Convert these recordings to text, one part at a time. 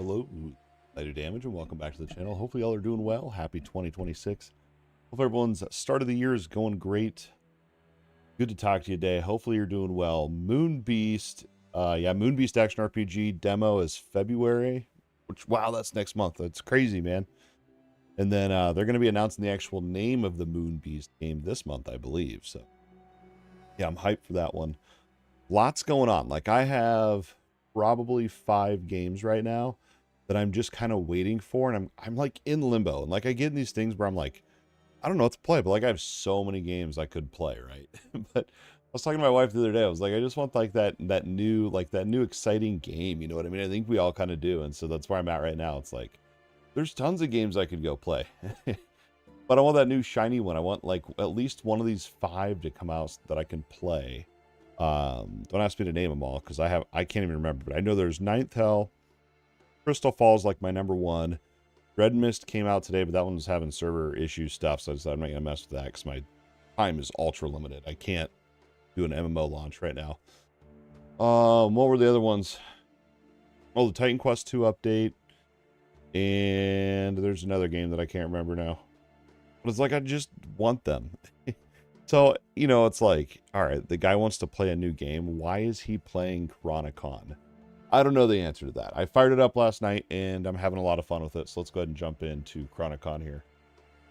Hello, I do damage, and welcome back to the channel. Hopefully y'all are doing well. Happy 2026. Hope everyone's start of the year is going great. Good to talk to you today. Hopefully you're doing well. Moon Beast Yeah, Moonbeast Action RPG demo is February, which, wow, that's next month. That's crazy, man. And then they're going to be announcing the actual name of the Moonbeast game this month, I believe. So, yeah, I'm hyped for that one. Lots going on. Like, I have probably 5 games right now that I'm just kind of waiting for, and I'm like in limbo. And like, I get in these things where I'm like, I don't know what to play, but like, I have so many games I could play, right? But I was talking to my wife the other day. I was like, I just want like that new exciting game. You know what I mean? I think we all kind of do, and so that's where I'm at right now. It's like there's tons of games I could go play, but I want that new shiny one. I want like at least one of these 5 to come out that I can play. Don't ask me to name them all because I can't even remember. But I know there's Ninth Hell, Crystal Falls like my number 1. Red Mist came out today, but that one's having server issue stuff, so I decided I'm not gonna mess with that because my time is ultra limited. I can't do an MMO launch right now. What were the other ones? Oh, the Titan Quest 2 update, and there's another game that I can't remember now. But it's like I just want them. So, you know, it's like, all right, the guy wants to play a new game. Why is he playing Chronicon? I don't know the answer to that. I fired it up last night, and I'm having a lot of fun with it. So let's go ahead and jump into Chronicon here.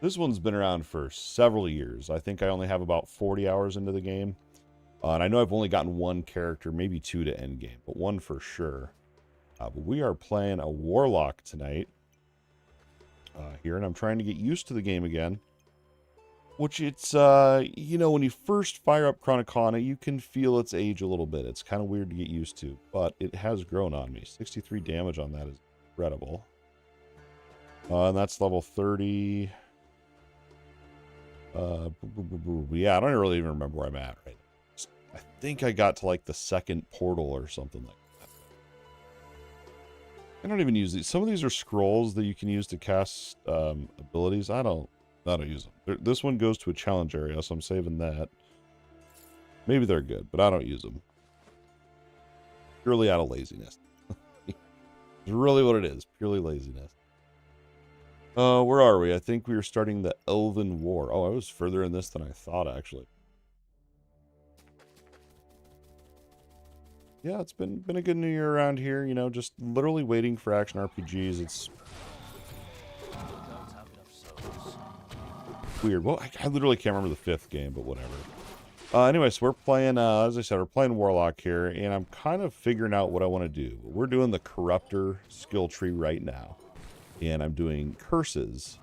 This one's been around for several years. I think I only have about 40 hours into the game. And I know I've only gotten 1 character, maybe 2 to end game, but 1 for sure. But we are playing a Warlock tonight here, and I'm trying to get used to the game again. Which it's, you know, when you first fire up Chronicon, you can feel its age a little bit. It's kind of weird to get used to, but it has grown on me. 63 damage on that is incredible. And that's level 30. Yeah, I don't really even remember where I'm at right now. I think I got to like the 2nd portal or something like that. I don't even use these. Some of these are scrolls that you can use to cast abilities. I don't use them. This one goes to a challenge area, so I'm saving that. Maybe they're good, but I don't use them. Purely out of laziness. It's really what it is. Purely laziness. Where are we? I think we were starting the Elven War. Oh, I was further in this than I thought, actually. Yeah, it's been a good new year around here. You know, just literally waiting for action RPGs. It's weird. Well, I literally can't remember the 5th game, but whatever. Anyway, so we're playing, as I said, we're playing Warlock here, and I'm kind of figuring out what I want to do. We're doing the Corruptor skill tree right now, and I'm doing curses.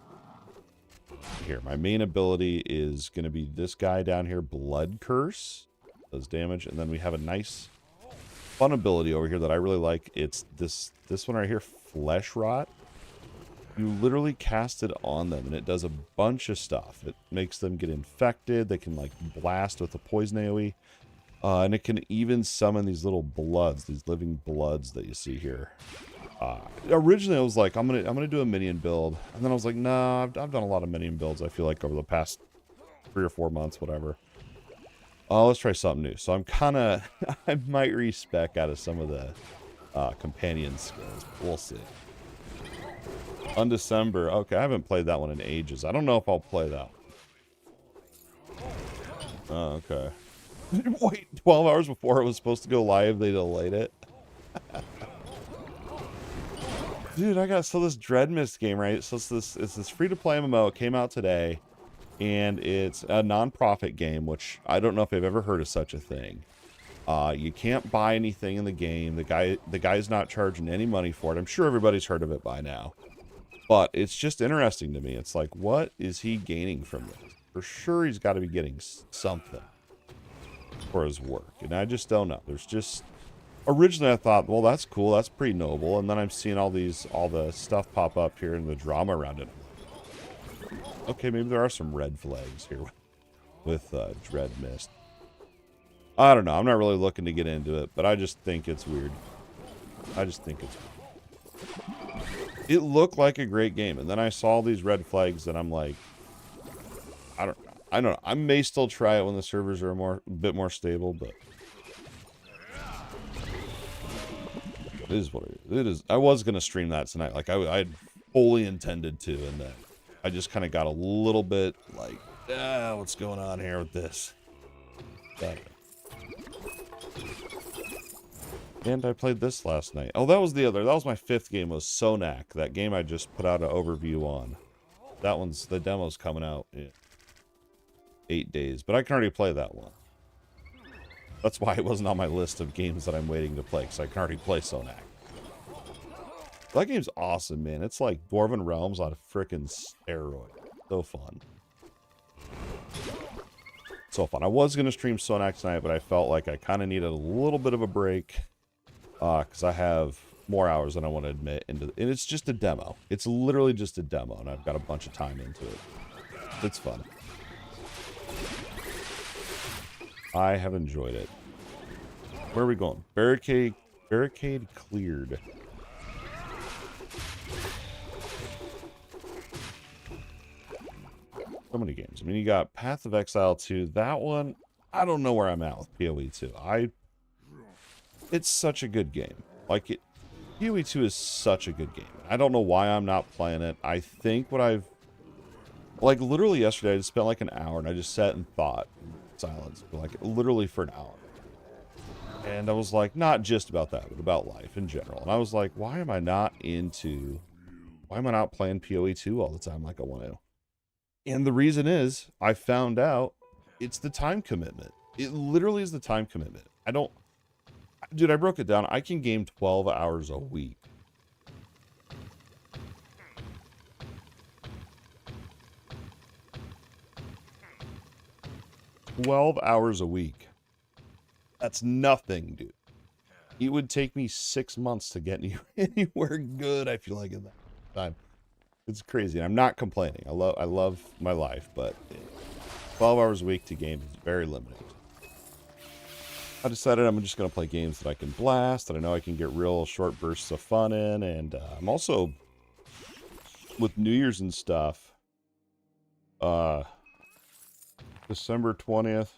Here, my main ability is going to be this guy down here, Blood Curse. Does damage, and then we have a nice, fun ability over here that I really like. It's this one right here, Flesh Rot. You literally cast it on them, and it does a bunch of stuff. It makes them get infected. They can, like, blast with a poison AoE. And it can even summon these little bloods, these living bloods that you see here. Originally, I was like, I'm gonna do a minion build. And then I was like, nah, I've done a lot of minion builds, I feel like, over the past 3 or 4 months, whatever. Let's try something new. So I'm kind of... I might respec out of some of the companion skills. We'll see. Undecember. Okay, I haven't played that one in ages. I don't know if I'll play that one. Oh, okay. Wait, 12 hours before it was supposed to go live, they delayed it? Dude, so this Dread Mist game, right? So it's this free-to-play MMO. It came out today, and it's a non-profit game, which I don't know if I've ever heard of such a thing. You can't buy anything in the game. The guy's not charging any money for it. I'm sure everybody's heard of it by now. But it's just interesting to me. It's like, what is he gaining from this? For sure he's got to be getting something for his work. And I just don't know. There's just... Originally I thought, well, that's cool. That's pretty noble. And then I'm seeing all the stuff pop up here and the drama around it. Okay, maybe there are some red flags here with Dread Mist. I don't know. I'm not really looking to get into it, but I just think it's weird. I just think it's weird. It looked like a great game, and then I saw these red flags, and I'm like, I don't know. I may still try it when the servers are a bit more stable, but it is what it is. I was gonna stream that tonight, like I fully intended to, and then I just kind of got a little bit like, what's going on here with this? But And I played this last night. Oh, that was the other. That was my 5th game, was Sonak. That game I just put out an overview on. That one's, the demo's coming out in 8 days. But I can already play that one. That's why it wasn't on my list of games that I'm waiting to play, because I can already play Sonak. That game's awesome, man. It's like Dwarven Realms on a frickin' steroid. So fun. So fun. I was going to stream Sonak tonight, but I felt like I kind of needed a little bit of a break. Because I have more hours than I want to admit. And it's just a demo. It's literally just a demo, and I've got a bunch of time into it. It's fun. I have enjoyed it. Where are we going? Barricade cleared. So many games. I mean, you got Path of Exile 2. That one, I don't know where I'm at with PoE 2. It's such a good game. Like, PoE 2 is such a good game. I don't know why I'm not playing it. I think what I've... Like, literally yesterday, I just spent like an hour, and I just sat and thought in silence. Like, literally for an hour. And I was like, not just about that, but about life in general. And I was like, why am I not playing PoE 2 all the time like I want to? And the reason is, I found out it's the time commitment. It literally is the time commitment. Dude, I broke it down. I can game 12 hours a week. 12 hours a week. That's nothing, dude. It would take me 6 months to get anywhere good, I feel like, in that time. It's crazy. I'm not complaining. I love my life, but 12 hours a week to game is very limiting. I decided I'm just going to play games that I can blast, that I know I can get real short bursts of fun in, and I'm also, with New Year's and stuff, December 20th,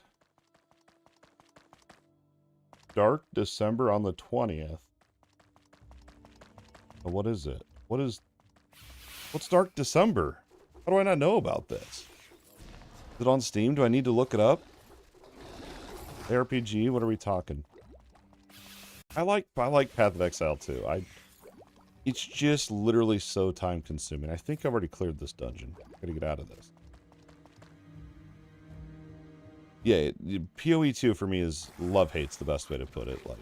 Dark December on the 20th. Oh, what is it? What's Dark December? How do I not know about this? Is it on Steam? Do I need to look it up? ARPG? What are we talking? I like Path of Exile too. It's just literally so time consuming. I think I've already cleared this dungeon. I gotta get out of this. Yeah, PoE 2 for me is love-hate's the best way to put it. Like,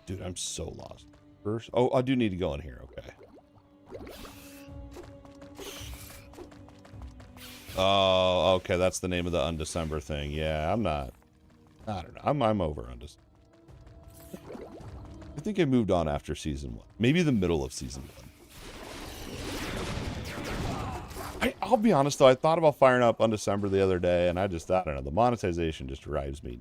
dude, I'm so lost. First, oh, I do need to go in here. Okay. Oh, okay, that's the name of the Undecember thing. Yeah, I don't know. I'm over Undecember. I think I moved on after season 1. Maybe the middle of season 1. I'll be honest though, I thought about firing up Undecember the other day, and I don't know, the monetization just drives me.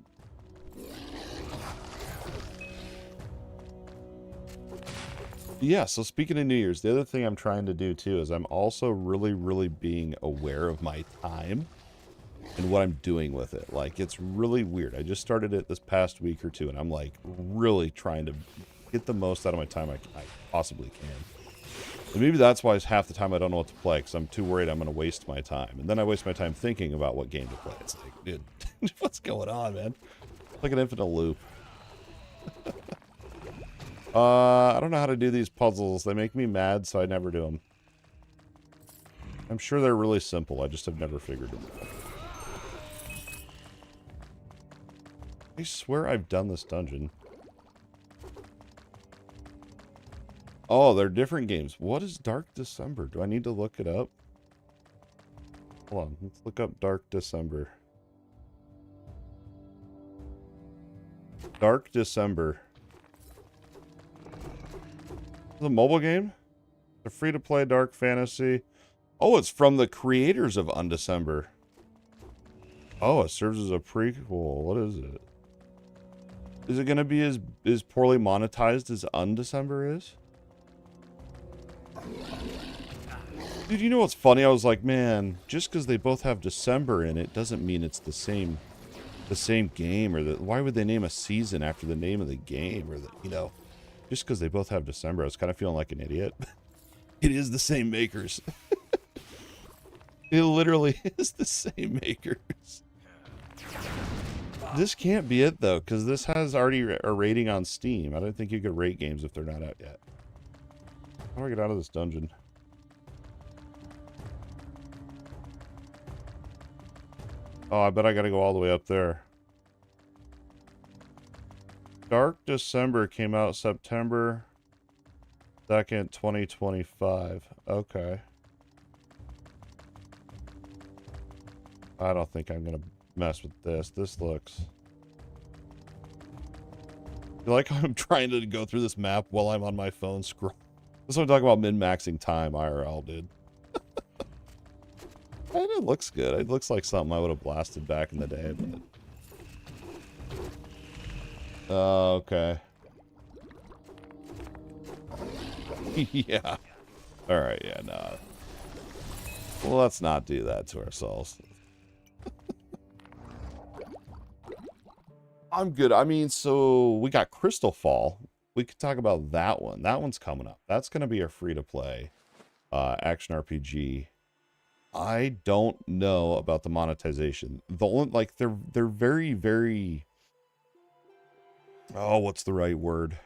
Yeah, so speaking of New Year's, the other thing I'm trying to do too is I'm also really being aware of my time and what I'm doing with it. Like, it's really weird. I just started it this past week or two, and I'm like really trying to get the most out of my time I possibly can. And maybe that's why half the time I don't know what to play, because I'm too worried I'm going to waste my time. And then I waste my time thinking about what game to play. It's like, dude, what's going on, man? It's like an infinite loop. I don't know how to do these puzzles. They make me mad, so I never do them. I'm sure they're really simple. I just have never figured them out. I swear I've done this dungeon. Oh, they're different games. What is Dark December? Do I need to look it up? Hold on. Let's look up Dark December. Dark December. The mobile game? A free-to-play dark fantasy. Oh, it's from the creators of Undecember. Oh, it serves as a prequel. What is it? Is it going to be as poorly monetized as Undecember is? Dude, you know what's funny? I was like, man, just because they both have December in it doesn't mean it's the same game, or why would they name a season after the name of the game, or just because they both have December. I was kind of feeling like an idiot. It is the same makers. It literally is the same makers. This can't be it, though, because this has already a rating on Steam. I don't think you could rate games if they're not out yet. How do I get out of this dungeon? Oh, I bet I gotta go all the way up there. Dark December came out September 2nd, 2025. Okay. I don't think I'm gonna mess with this. This looks... I like how I'm trying to go through this map while I'm on my phone scroll. That's what I'm talking about, min-maxing time, IRL, dude. And it looks good. It looks like something I would have blasted back in the day, but... okay. Yeah. Alright, yeah, no. Well, let's not do that to ourselves. I'm good. I mean, so we got Crystal Fall. We could talk about that one. That one's coming up. That's going to be a free-to-play action RPG. I don't know about the monetization. The only, like, they're very, very... Oh, what's the right word?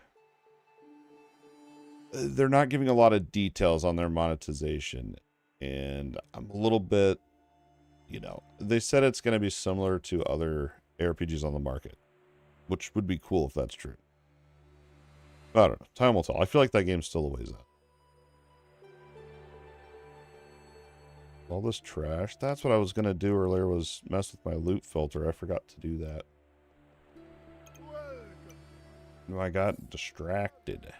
They're not giving a lot of details on their monetization. And I'm a little bit, you know, they said it's going to be similar to other ARPGs on the market, which would be cool if that's true. I don't know. Time will tell. I feel like that game's still a ways out. All this trash. That's what I was going to do earlier, was mess with my loot filter. I forgot to do that. I got distracted.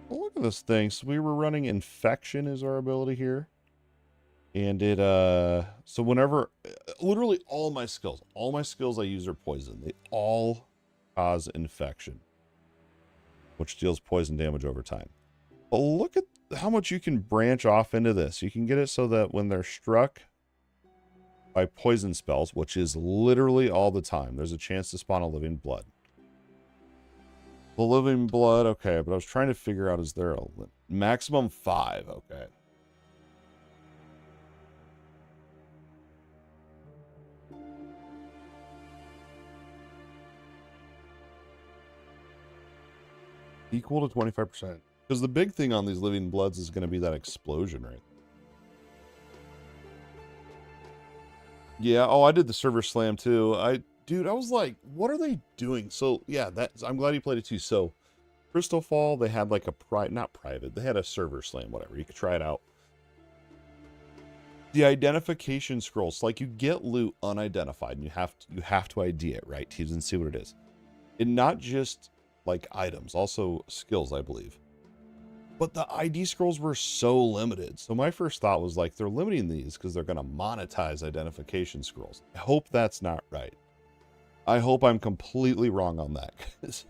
Well, look at this thing. So we were running Infection is our ability here. And it, so whenever, literally all my skills I use are poison. They all cause infection, which deals poison damage over time. But look at how much you can branch off into this. You can get it so that when they're struck by poison spells, which is literally all the time, there's a chance to spawn a living blood. The living blood, okay, but I was trying to figure out, is there a maximum 5? Okay. Equal to 25%. Because the big thing on these living bloods is going to be that explosion, right? Yeah, oh, I did the server slam too. Dude, I was like, what are they doing? So, yeah, I'm glad you played it too. So, Crystal Fall, they had like a not private, they had a server slam, whatever. You could try it out. The identification scrolls, like you get loot unidentified and you have to ID it, right? To even see what it is. And not just like items, also skills, I believe. But the ID scrolls were so limited. So my first thought was like, they're limiting these because they're going to monetize identification scrolls. I hope that's not right. I hope I'm completely wrong on that, because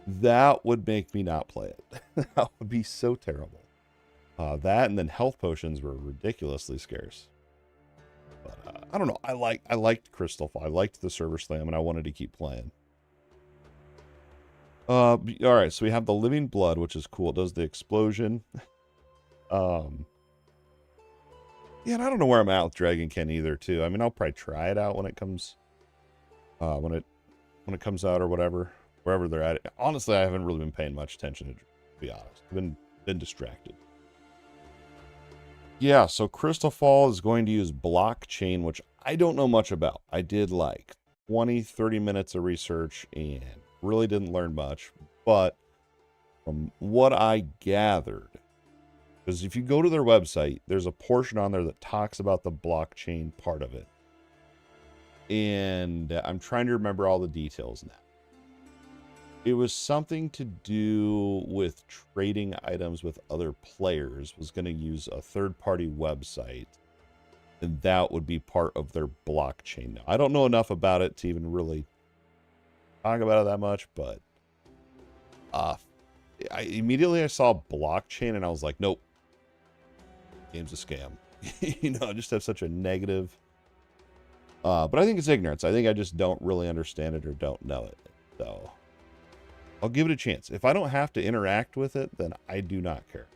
that would make me not play it. That would be so terrible. That and then health potions were ridiculously scarce. But I don't know. I liked Crystal Fall. I liked the server slam, and I wanted to keep playing. All right, so we have the living blood, which is cool. It does the explosion. Yeah, and I don't know where I'm at with Dragonkin either, too. I mean, I'll probably try it out when it comes, when it comes out or whatever, wherever they're at. Honestly, I haven't really been paying much attention, to be honest. I've been distracted. Yeah, so Crystal Fall is going to use blockchain, which I don't know much about. I did like 20, 30 minutes of research and really didn't learn much, but from what I gathered, because if you go to their website, there's a portion on there that talks about the blockchain part of it. And I'm trying to remember all the details now. It was something to do with trading items with other players, was going to use a third-party website, and that would be part of their blockchain. Now, I don't know enough about it to even really talk about it that much, but I saw blockchain and I was like, nope, game's a scam. You know, I just have such a negative, but I think it's ignorance. I think I just don't really understand it or don't know it. So I'll give it a chance. If I don't have to interact with it, then I do not care.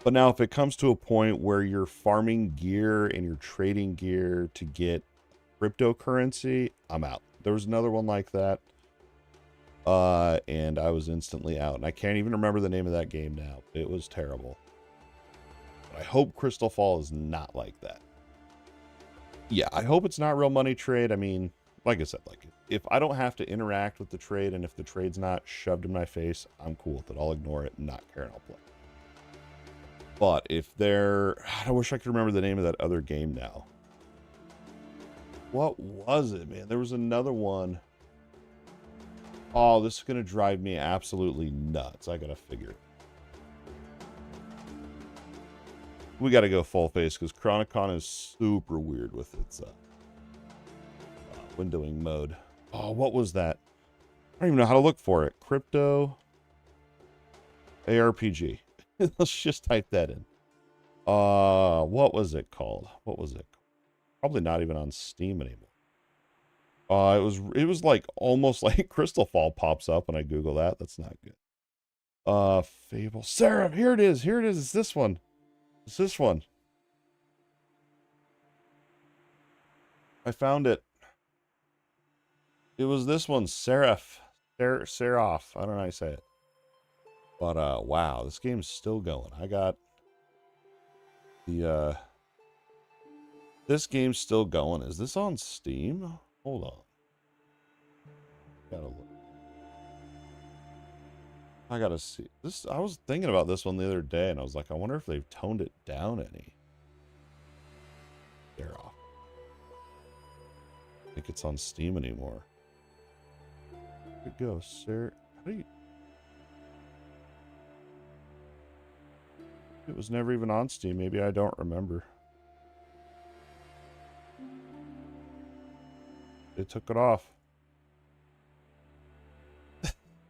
But now if it comes to a point where you're farming gear and you're trading gear to get cryptocurrency, I'm out. There was another one like that. And I was instantly out. And I can't even remember the name of that game now. It was terrible. But I hope Crystal Fall is not like that. Yeah, I hope it's not real money trade. I mean, like I said, like if I don't have to interact with the trade and if the trade's not shoved in my face, I'm cool with it. I'll ignore it and not care and I'll play. But if they're... I wish I could remember the name of that other game now. What was it, man? There was another one. Oh, this is going to drive me absolutely nuts. I got to figure it. We got to go full face because Chronicon is super weird with its windowing mode. Oh, what was that? I don't even know how to look for it. Crypto ARPG. Let's just type that in. What was it called? What was it? Probably not even on Steam anymore. It was like almost like Crystal Fall pops up when I Google that. That's not good. Fable. Seraph, here it is. Here it is. It's this one. It's this one. I found it. It was this one, Seraph. Seraph. I don't know how you say it. But, wow, this game's still going. I got the, this game's still going. Is this on Steam? Hold on. Gotta look. I gotta see. This, I was thinking about this one the other day, and I was like, I wonder if they've toned it down any. They're off. I don't think it's on Steam anymore. Where'd it go, sir? How do you... It was never even on Steam. Maybe I don't remember. They took it off.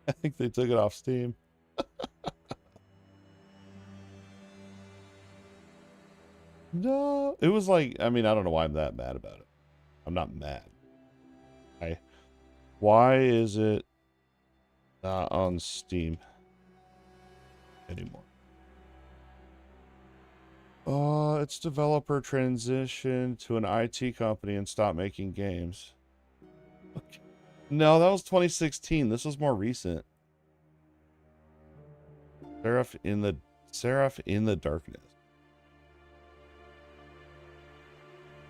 I think they took it off Steam. No. It was like, I mean, I don't know why I'm that mad about it. I'm not mad. Why is it not on Steam anymore? Its developer transitioned to an IT company and stopped making games. Okay. No, that was 2016. This was more recent. Seraph in the Darkness.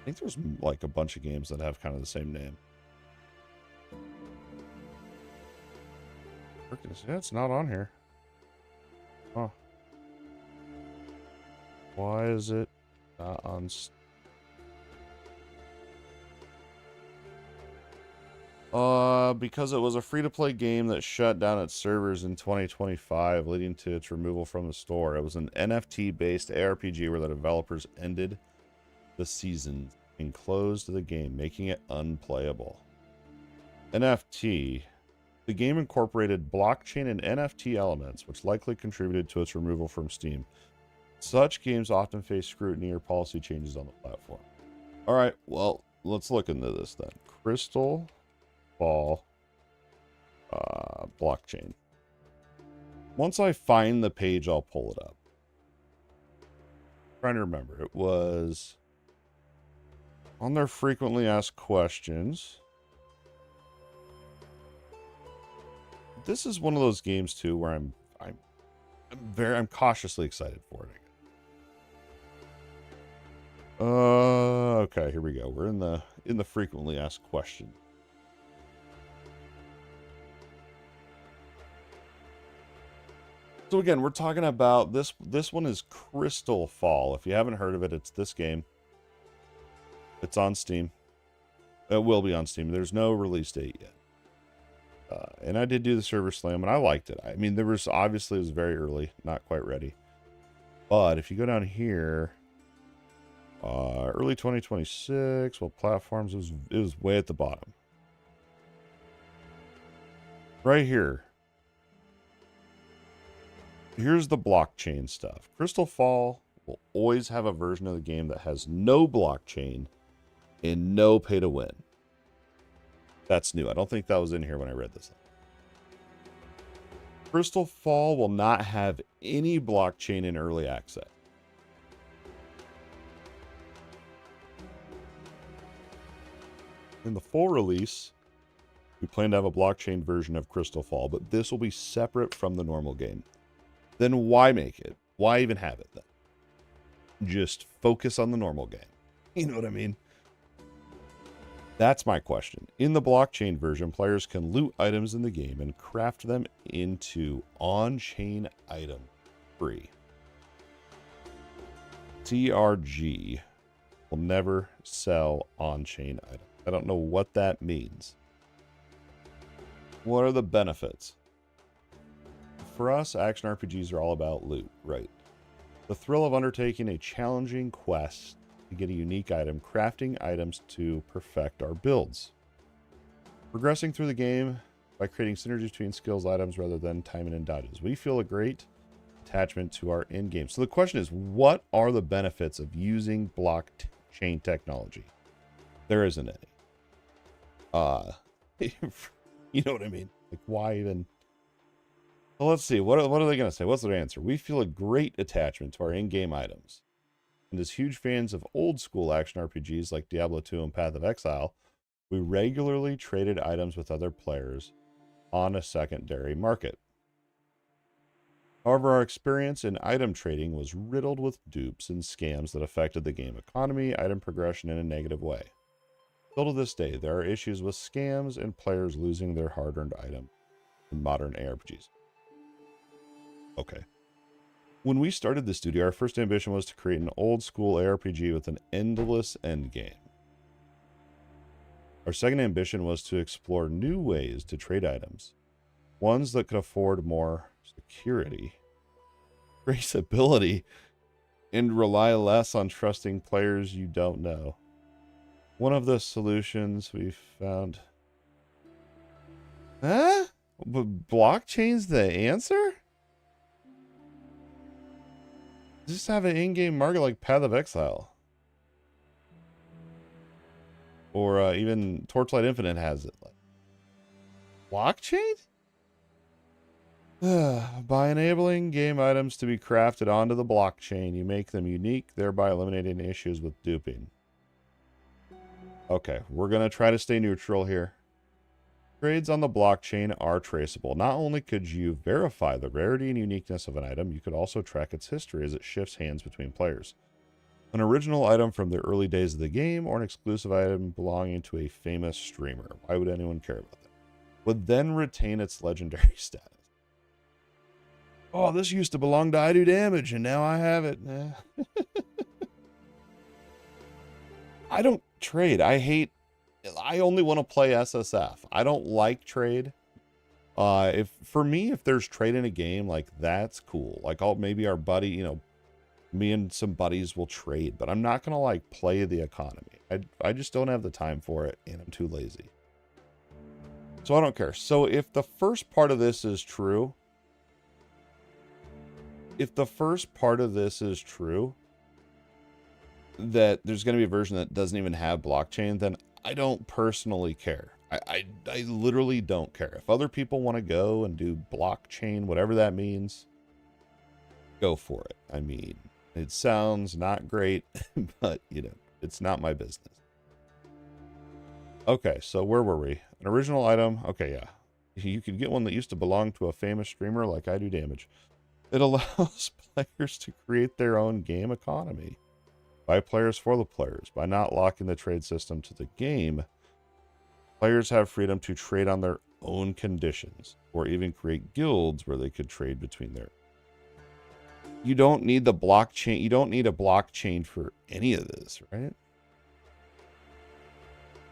I think there's like a bunch of games that have kind of the same name. Darkness. Yeah, it's not on here. Huh. Why is it not on? Because it was a free-to-play game that shut down its servers in 2025, leading to its removal from the store. It was an NFT-based ARPG where the developers ended the season and closed the game, making it unplayable. NFT. The game incorporated blockchain and NFT elements, which likely contributed to its removal from Steam. Such games often face scrutiny or policy changes on the platform. All right, well, let's look into this then. Crystal Fall blockchain. Once I find the page, I'll pull it up. I'm trying to remember. It was on their frequently asked questions. This is one of those games too where I'm cautiously excited for it. Okay, here we go. We're in the frequently asked question. So again, we're talking about this one is Crystal Fall. If you haven't heard of it, it's this game. It's on Steam. It will be on Steam. There's no release date yet. And I did do the server slam, and I liked it. I mean, there was obviously it was very early, not quite ready. But if you go down here, early 2026, well, platforms it was way at the bottom, right here. Here's the blockchain stuff. Crystal Fall will always have a version of the game that has no blockchain and no pay to win. That's new. I don't think that was in here when I read this. Crystal Fall will not have any blockchain in early access. In the full release, we plan to have a blockchain version of Crystal Fall, but this will be separate from the normal game. Then why make it? Why even have it then? Just focus on the normal game. You know what I mean? That's my question. In the blockchain version, players can loot items in the game and craft them into on-chain item free. TRG will never sell on-chain items. I don't know what that means. What are the benefits? For us, action RPGs are all about loot, right? The thrill of undertaking a challenging quest to get a unique item, crafting items to perfect our builds. Progressing through the game by creating synergies between skills items rather than timing and dodges. We feel a great attachment to our in-game. So the question is, what are the benefits of using blockchain technology? There isn't any. You know what I mean? Like, why even? Well, let's see. What are they going to say? What's their answer? We feel a great attachment to our in-game items. And as huge fans of old school action RPGs like Diablo 2 and Path of Exile, we regularly traded items with other players on a secondary market. However, our experience in item trading was riddled with dupes and scams that affected the game economy, item progression in a negative way. Still to this day, there are issues with scams and players losing their hard-earned item in modern ARPGs. Okay. When we started the studio, our first ambition was to create an old-school ARPG with an endless endgame. Our second ambition was to explore new ways to trade items, ones that could afford more security, traceability, and rely less on trusting players you don't know. One of the solutions we found... Huh? But blockchain's the answer? Just have an in-game market like Path of Exile. Or even Torchlight Infinite has it. Blockchain? By enabling game items to be crafted onto the blockchain, you make them unique, thereby eliminating issues with duping. Okay, we're going to try to stay neutral here. Trades on the blockchain are traceable. Not only could you verify the rarity and uniqueness of an item, you could also track its history as it shifts hands between players. An original item from the early days of the game or an exclusive item belonging to a famous streamer, why would anyone care about that, would then retain its legendary status. Oh, this used to belong to Idodmg and now I have it. I don't trade. I only want to play SSF. I don't like trade. If there's trade in a game, like, that's cool. Like, maybe our buddy, me and some buddies will trade, but I'm not going to, like, play the economy. I just don't have the time for it, and I'm too lazy. So I don't care. So if the first part of this is true, that there's going to be a version that doesn't even have blockchain, then I don't personally care. I literally don't care. If other people want to go and do blockchain, whatever that means, go for it. I mean, it sounds not great, but, it's not my business. Okay, so where were we? An original item. Okay, yeah. You could get one that used to belong to a famous streamer like Idodmg. It allows players to create their own game economy. By players for the players. By not locking the trade system to the game, players have freedom to trade on their own conditions, or even create guilds where they could trade between their... You don't need the blockchain. You don't need a blockchain for any of this, right?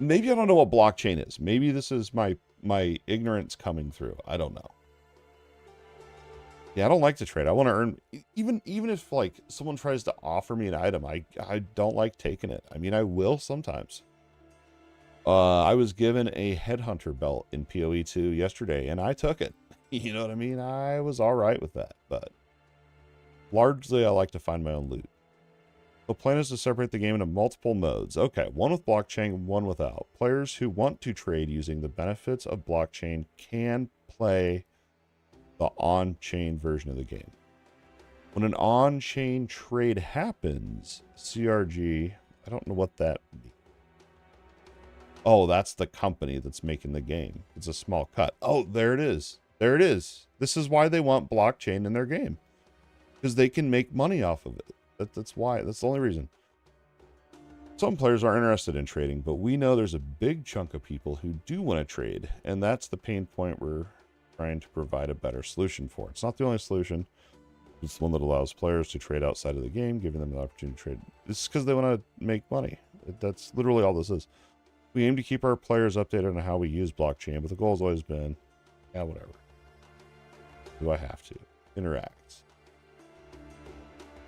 Maybe I don't know what blockchain is. Maybe this is my ignorance coming through. I don't know. Yeah, I don't like to trade. I want to earn, even if, like, someone tries to offer me an item, I don't like taking it. I mean, I will sometimes. I was given a headhunter belt in PoE 2 yesterday, and I took it. You know what I mean? I was all right with that, but largely I like to find my own loot. The plan is to separate the game into multiple modes. Okay, one with blockchain, one without. Players who want to trade using the benefits of blockchain can play the on-chain version of the game. When an on-chain trade happens, CRG, I don't know what that means. Oh, that's the company that's making the game. It's a small cut. Oh, there it is. There it is. This is why they want blockchain in their game. Because they can make money off of it. That's why. That's the only reason. Some players are interested in trading, but we know there's a big chunk of people who do want to trade. And that's the pain point we're trying to provide a better solution for. It's not the only solution. It's one that allows players to trade outside of the game, giving them the opportunity to trade. This is because they want to make money. That's literally all this is. We aim to keep our players updated on how we use blockchain, but the goal has always been, yeah, whatever. Do I have to? Interact.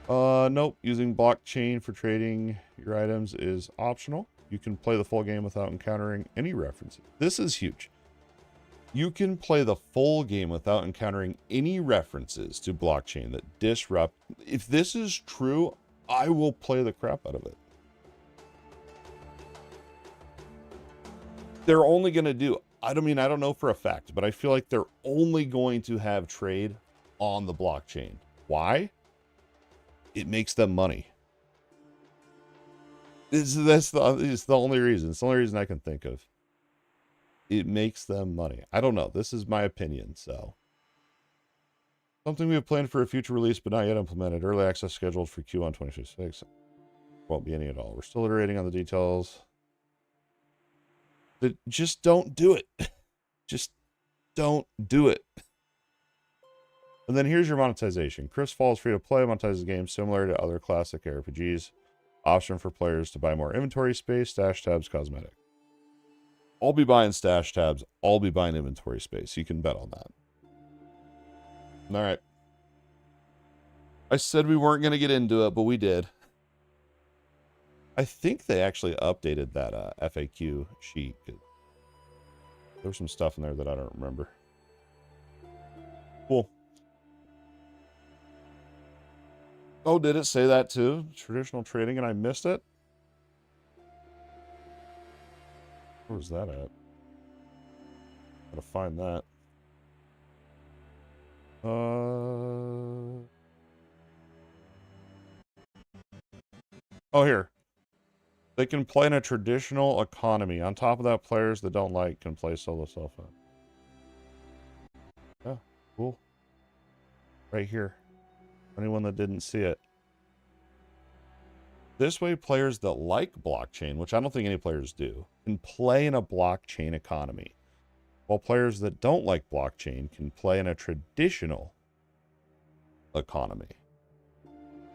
Nope. Using blockchain for trading your items is optional. You can play the full game without encountering any references. This is huge. You can play the full game without encountering any references to blockchain that disrupt. If this is true, I will play the crap out of it. They're only going to do, I don't know for a fact, but I feel like they're only going to have trade on the blockchain. Why? It makes them money. It's the only reason. It's the only reason I can think of. It makes them money. I don't know. This is my opinion, so. Something we have planned for a future release, but not yet implemented. Early access scheduled for Q1 2026. Won't be any at all. We're still iterating on the details. But just don't do it. Just don't do it. And then here's your monetization. Crystal is free to play, monetizes the game similar to other classic ARPGs. Option for players to buy more inventory space, stash tabs, cosmetic. I'll be buying stash tabs. I'll be buying inventory space. You can bet on that. All right. I said we weren't going to get into it, but we did. I think they actually updated that FAQ sheet. There was some stuff in there that I don't remember. Cool. Oh, did it say that too? Traditional trading, and I missed it? Where was that at? Gotta find that. Oh, here. They can play in a traditional economy. On top of that, players that don't like can play solo self-owned. Yeah, cool. Right here. Anyone that didn't see it. This way, players that like blockchain, which I don't think any players do, can play in a blockchain economy. While players that don't like blockchain can play in a traditional economy.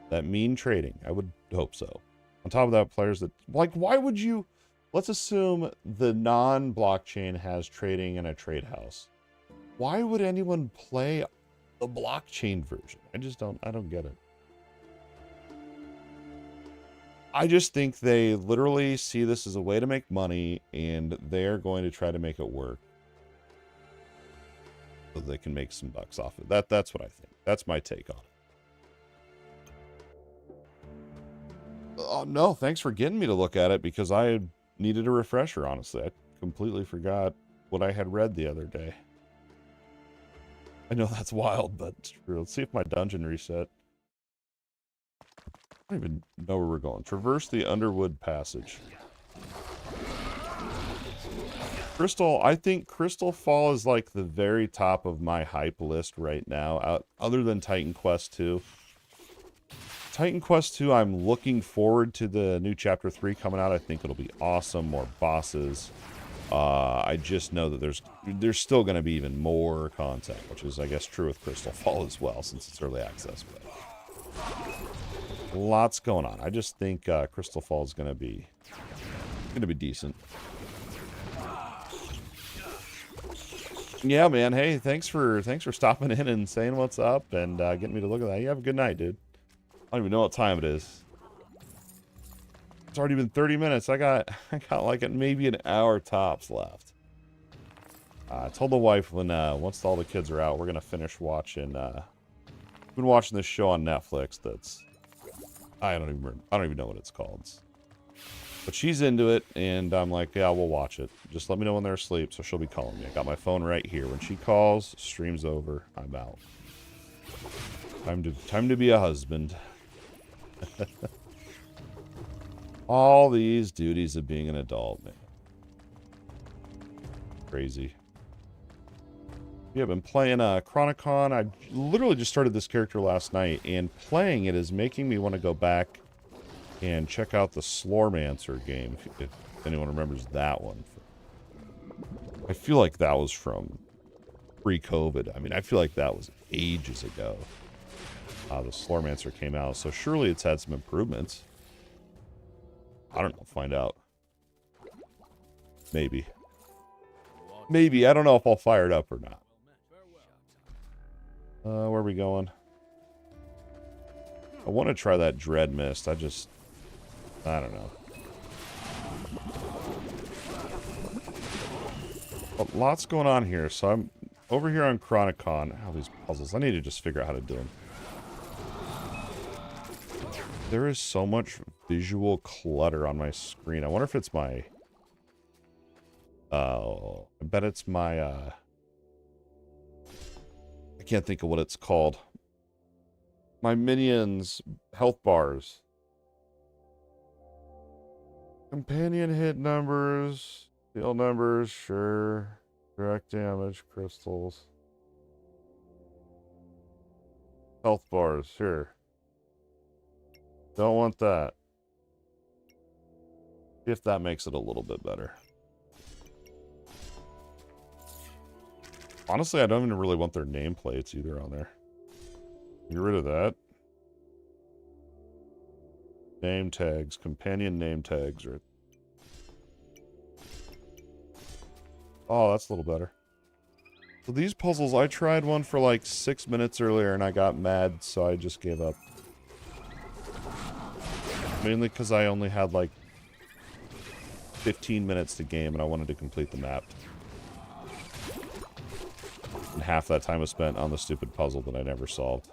That mean trading. I would hope so. On top of that, players that, like, why would you, let's assume the non-blockchain has trading in a trade house. Why would anyone play the blockchain version? I don't get it. I just think they literally see this as a way to make money, and they're going to try to make it work so they can make some bucks off it. That's what I think. That's my take on it. Oh, no, thanks for getting me to look at it, because I needed a refresher, honestly. I completely forgot what I had read the other day. I know that's wild, but it's true. Let's see if my dungeon reset. I don't even know where we're going. Traverse the Underwood Passage. Crystal, I think Crystal Fall is like the very top of my hype list right now, other than Titan Quest 2. Titan Quest 2, I'm looking forward to the new Chapter 3 coming out. I think it'll be awesome. More bosses. I just know that there's still going to be even more content, which is, I guess, true with Crystal Fall as well, since it's early access. But lots going on. I just think Crystal Fall is going to be decent. Yeah, man. Hey, thanks for stopping in and saying what's up and getting me to look at that. You have a good night, dude. I don't even know what time it is. It's already been 30 minutes. I got like maybe an hour tops left. I told the wife when once all the kids are out, we're gonna finish watching. We've been watching this show on Netflix. That's I don't even know what it's called. But she's into it, and I'm like, yeah, we'll watch it. Just let me know when they're asleep, so she'll be calling me. I got my phone right here. When she calls, stream's over. I'm out. Time to be a husband. All these duties of being an adult, man. Crazy. Yeah, I've been playing Chronicon. I literally just started this character last night, and playing it is making me want to go back and check out the Slormancer game, if anyone remembers that one. I feel like that was from pre-COVID. I mean, I feel like that was ages ago. The Slormancer came out, so surely it's had some improvements. I don't know, find out. Maybe. Maybe, I don't know if I'll fire it up or not. Where are we going? I want to try that Dread Mist. I don't know. But lots going on here, so I'm over here on Chronicon. All these puzzles. I need to just figure out how to do them. There is so much visual clutter on my screen. I wonder if it's my... I bet it's my, I can't think of what it's called. My minions' health bars. Companion hit numbers, heal numbers, sure. Direct damage, crystals. Health bars, sure. Don't want that. See if that makes it a little bit better. Honestly, I don't even really want their nameplates either on there. Get rid of that. Name tags, companion name tags. Oh, that's a little better. So these puzzles, I tried one for like 6 minutes earlier and I got mad, so I just gave up. Mainly because I only had like 15 minutes to game and I wanted to complete the map. And half that time was spent on the stupid puzzle that I never solved.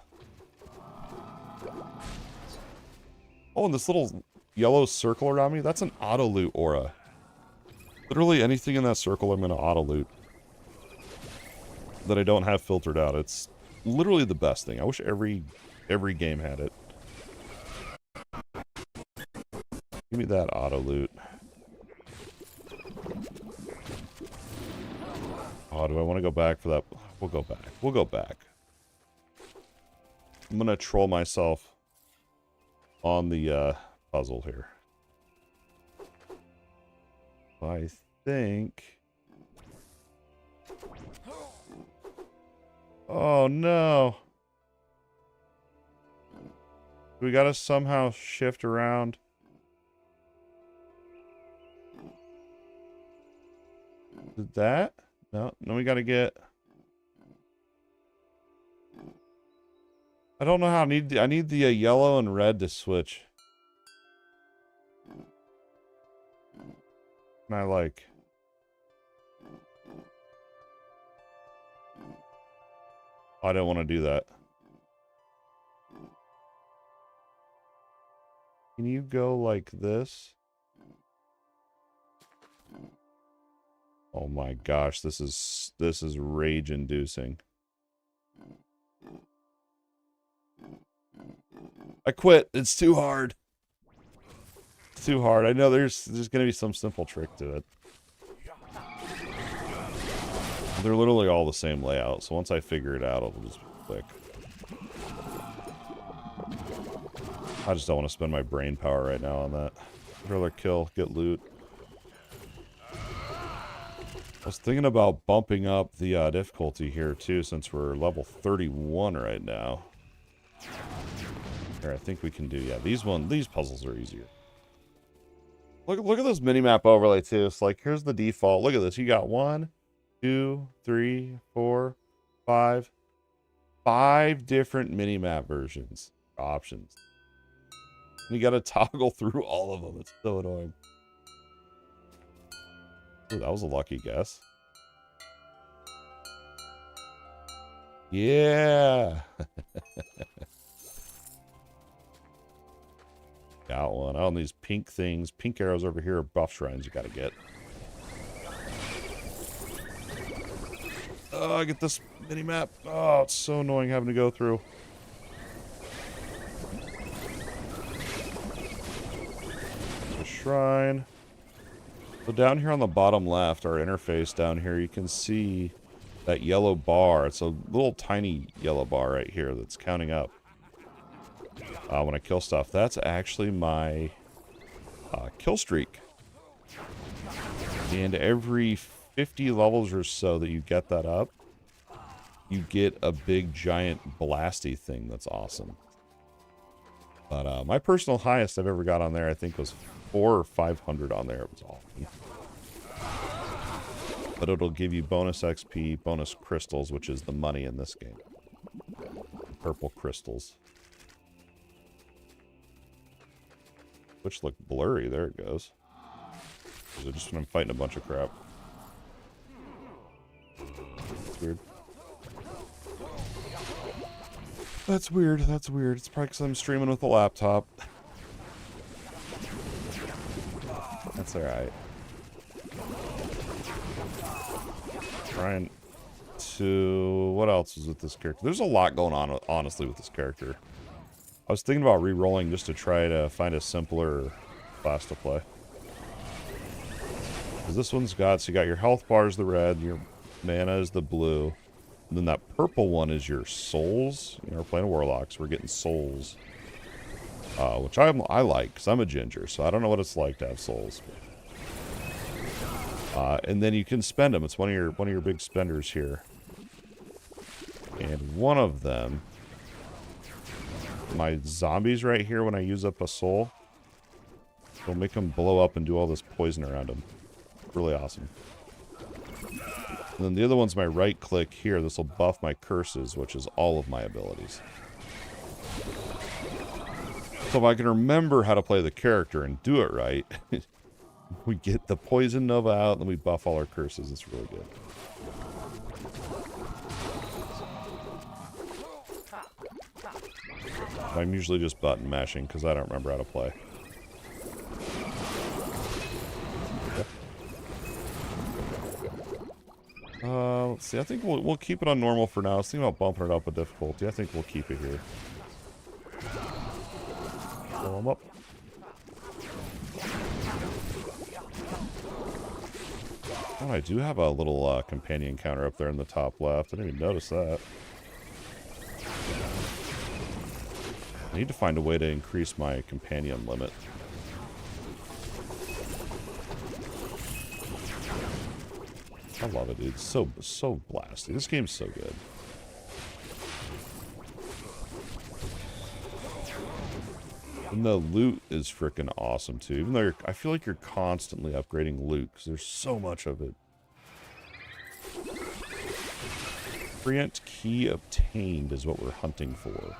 Oh, and this little yellow circle around me, that's an auto-loot aura. Literally anything in that circle I'm going to auto-loot. That I don't have filtered out. It's literally the best thing. I wish every game had it. Give me that auto-loot. Oh, do I want to go back for that? We'll go back. We'll go back. I'm going to troll myself on the puzzle here. I think... Oh, no. We gotta somehow shift around. Did that? No, we gotta get... I don't know how. I need the yellow and red to switch. And I like... I don't want to do that. Can you go like this? Oh my gosh, this is rage-inducing. I quit. It's too hard. It's too hard. I know there's gonna be some simple trick to it. They're literally all the same layout, so once I figure it out, it'll just be quick. I just don't want to spend my brain power right now on that. I'd rather kill, get loot. I was thinking about bumping up the difficulty here too, since we're level 31 right now. Here, I think we can do, yeah, these puzzles are easier. Look at this minimap overlay too. It's like, here's the default. Look at this. You got 1, 2, 3, 4, 5. 5 different minimap versions, options. And you gotta toggle through all of them. It's so annoying. Ooh, that was a lucky guess. Yeah. Got one. Oh, and these pink things. Pink arrows over here are buff shrines you gotta get. Oh, I get this mini-map. Oh, it's so annoying having to go through. The shrine. So down here on the bottom left, our interface down here, you can see that yellow bar. It's a little tiny yellow bar right here that's counting up. When I kill stuff, that's actually my kill streak. And every 50 levels or so that you get that up, you get a big giant blasty thing that's awesome. But my personal highest I've ever got on there, I think, was 400 or 500 on there. It was awesome. But it'll give you bonus XP, bonus crystals, which is the money in this game. Purple crystals. Which look blurry. There it goes. Is it just when I'm fighting a bunch of crap? That's weird. That's weird. That's weird. It's probably because I'm streaming with a laptop. That's alright. Trying to... What else is with this character? There's a lot going on, honestly, with this character. I was thinking about re-rolling just to try to find a simpler class to play. Because this one's got... So you got your health bar is the red, your mana is the blue. And then that purple one is your souls. You know, we're playing a Warlock, so we're getting souls. Which I like, because I'm a ginger, so I don't know what it's like to have souls. And then you can spend them. It's one of your big spenders here. And one of them, my zombies right here, when I use up a soul, will make them blow up and do all this poison around them. Really awesome. And then the other one's my right click here. This will buff my curses, which is all of my abilities. So if I can remember how to play the character and do it right, we get the poison nova out, and then we buff all our curses. It's really good. I'm usually just button mashing because I don't remember how to play. Let's see. I think we'll keep it on normal for now. I was thinking about bumping it up with difficulty. I think we'll keep it here. Pull them up. Oh, I do have a little companion counter up there in the top left. I didn't even notice that. I need to find a way to increase my companion limit. I love it, dude. It's so blasty. This game's so good. And the loot is freaking awesome, too. Even though I feel like you're constantly upgrading loot, because there's so much of it. Treant key obtained is what we're hunting for.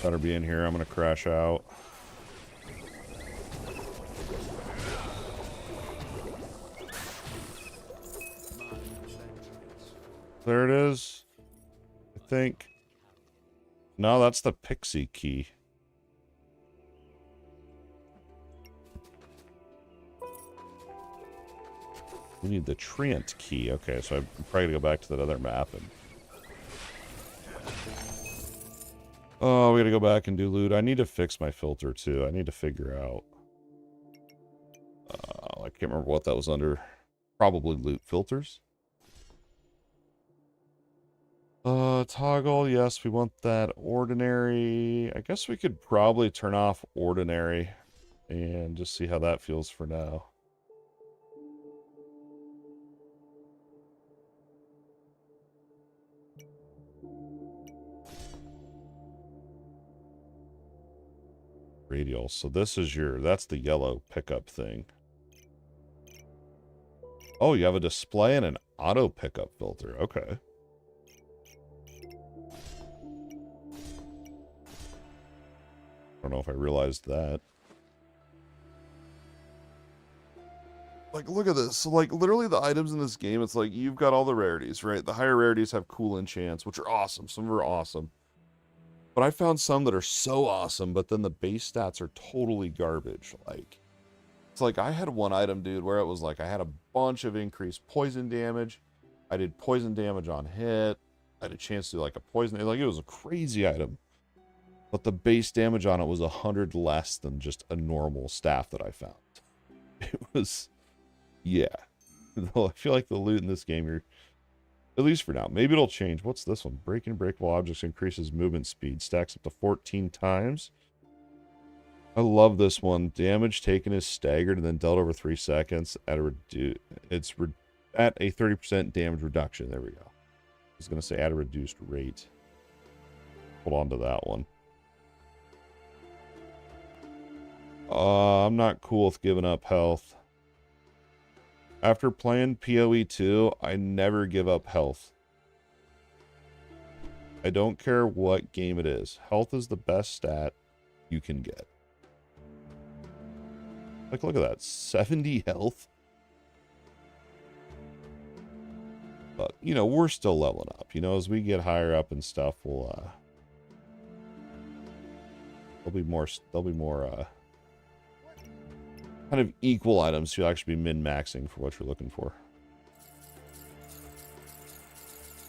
Better be in here. I'm going to crash out. There it is. I think. No, that's the pixie key. We need the Treant key. Okay, so I'm probably gonna go back to that other map and... Oh, we gotta go back and do loot. I need to fix my filter too. I need to figure out... I can't remember what that was under. Probably loot filters. Toggle, yes, we want that ordinary. I guess we could probably turn off ordinary and just see how that feels for now. Radial. So this is that's the yellow pickup thing. Oh, you have a display and an auto pickup filter. Okay. I don't know if I realized that. Like, look at this. So, like, literally the items in this game, it's like, you've got all the rarities, right? The higher rarities have cool enchants, which are awesome. Some are awesome. But I found some that are so awesome, but then the base stats are totally garbage. Like, it's like, I had one item, dude, where it was like, I had a bunch of increased poison damage. I did poison damage on hit. I had a chance to do, like, a poison... Like, it was a crazy item. But the base damage on it was 100 less than just a normal staff that I found. It was, yeah. I feel like the loot in this game here, at least for now, maybe it'll change. What's this one? Breaking breakable objects increases movement speed. Stacks up to 14 times. I love this one. Damage taken is staggered and then dealt over 3 seconds at a at a 30% damage reduction. There we go. I was going to say at a reduced rate. Hold on to that one. I'm not cool with giving up health. After playing PoE 2, I never give up health. I don't care what game it is. Health is the best stat you can get. Like, look at that. 70 health. But, you know, we're still leveling up. You know, as we get higher up and stuff, we'll, there'll be more, kind of equal items to actually be min-maxing for what you're looking for.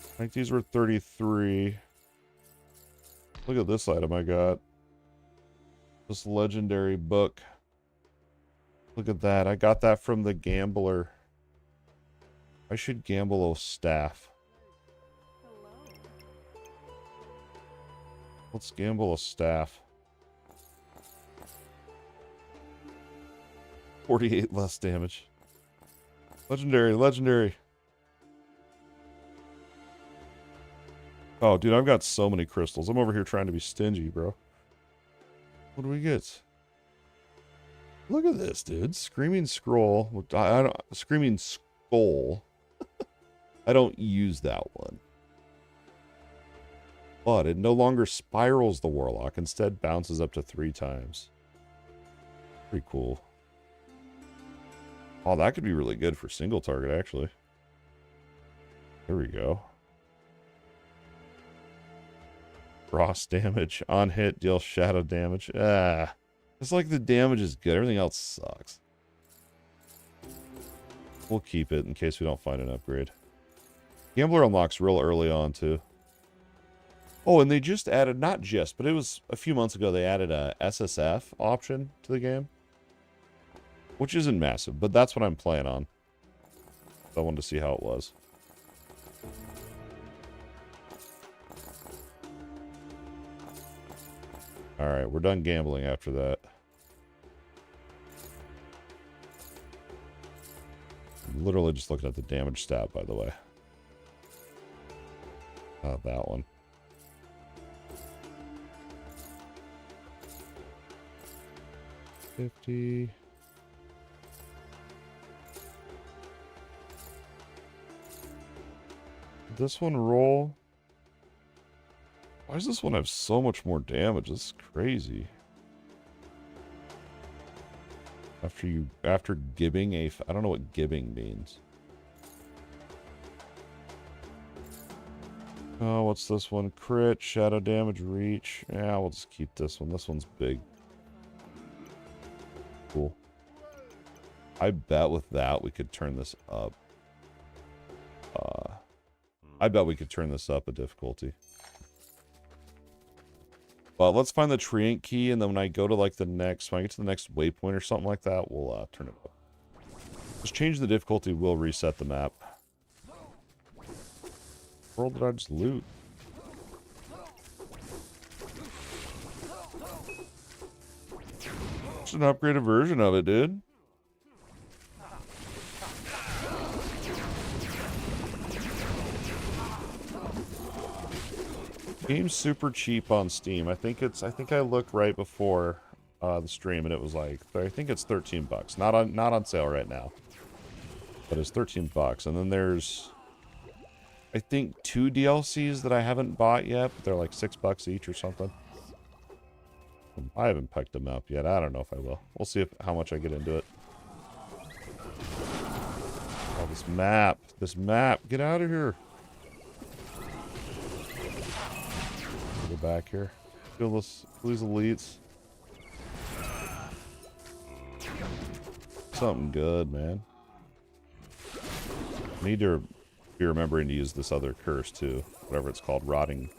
I think these were 33. Look at this item I got. This legendary book. Look at that. I got that from the gambler. I should gamble a staff. Let's gamble a staff. 48 less damage. Legendary, legendary. Oh, dude, I've got so many crystals. I'm over here trying to be stingy, bro. What do we get? Look at this, dude. Screaming Scroll. Screaming Skull. I don't use that one. But it no longer spirals the Warlock. Instead, bounces up to 3 times. Pretty cool. Oh, that could be really good for single target, actually. There we go. Frost damage. On hit, deal shadow damage. Ah. It's like the damage is good. Everything else sucks. We'll keep it in case we don't find an upgrade. Gambler unlocks real early on, too. Oh, and they just added, not just, but it was a few months ago, they added a SSF option to the game. Which isn't massive, but that's what I'm playing on. I wanted to see how it was. Alright, we're done gambling after that. I'm literally just looking at the damage stat, by the way. That one. $50. This one roll? Why does this one have so much more damage? This is crazy. After gibbing a... I don't know what gibbing means. Oh, what's this one? Crit, shadow damage, reach. Yeah, we'll just keep this one. This one's big. Cool. I bet with that we could turn this up. I bet we could turn this up a difficulty. But let's find the Treant key, and then when I go to like the next, when I get to the next waypoint or something like that, we'll turn it up. Just change the difficulty, we'll reset the map. What world did I just loot? It's an upgraded version of it, dude. Game's super cheap on Steam. I think I looked right before the stream and it was like, I think it's $13. Not on sale right now. But it's $13. And then there's I think 2 DLCs that I haven't bought yet, but they're like $6 each or something. I haven't picked them up yet. I don't know if I will. We'll see how much I get into it. Oh, this map. This map. Get out of here. Go back here. Kill these elites. Something good, man. Need to be remembering to use this other curse too. Whatever it's called. Rotting.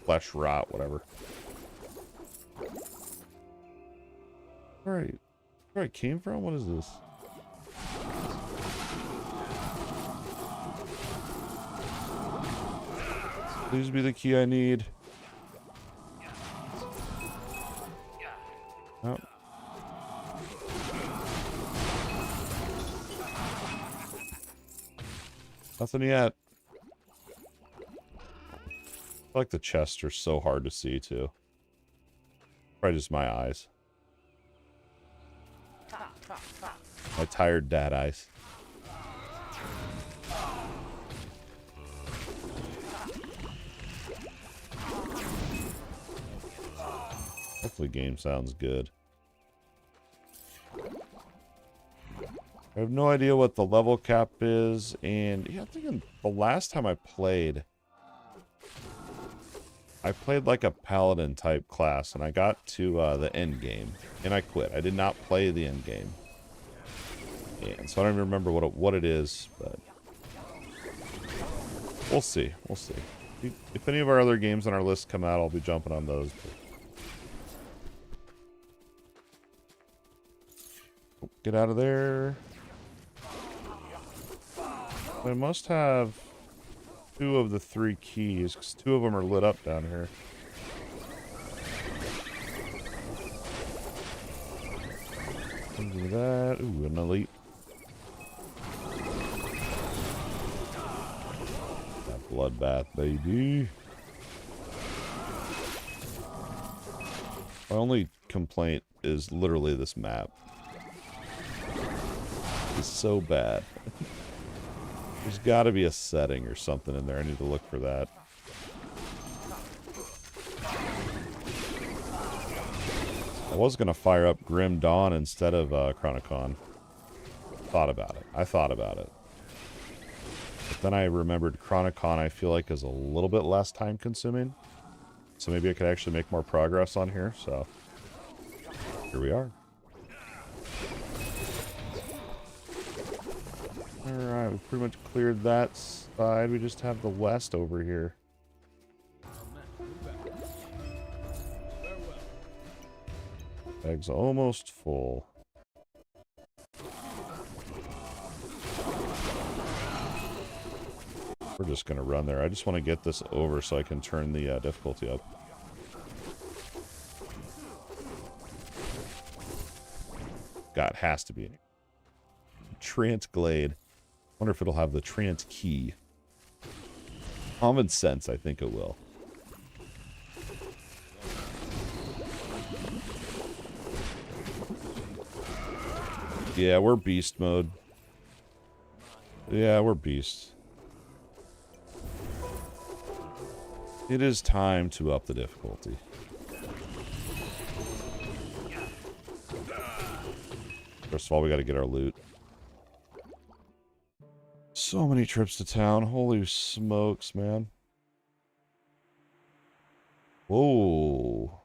Flesh rot, whatever. Alright. Where I came from? What is this? Please be the key I need. Oh. Nothing yet. I feel like the chests are so hard to see, too. Probably just my eyes. My tired dad eyes. Hopefully the game sounds good. I have no idea what the level cap is, and yeah, I'm thinking the last time I played like a paladin type class, and I got to the end game, and I quit. I did not play the end game, and so I don't even remember what it is, but we'll see. We'll see. If any of our other games on our list come out, I'll be jumping on those. But... get out of there. I must have 2 of the 3 keys, because 2 of them are lit up down here. Do that. Ooh, an elite. That bloodbath, baby. My only complaint is literally this map. It's so bad. There's got to be a setting or something in there. I need to look for that. I was going to fire up Grim Dawn instead of Chronicon. Thought about it. I thought about it. But then I remembered Chronicon, I feel like, is a little bit less time consuming. So maybe I could actually make more progress on here. So here we are. Alright, we pretty much cleared that side. We just have the west over here. Bag's almost full. We're just going to run there. I just want to get this over so I can turn the difficulty up. God, has to be. Trance Glade. Wonder if it'll have the trance key. Common sense, I think it will. Yeah, we're beast mode. Yeah, we're beast. It is time to up the difficulty. First of all, we got to get our loot. So many trips to town. Holy smokes, man. Whoa.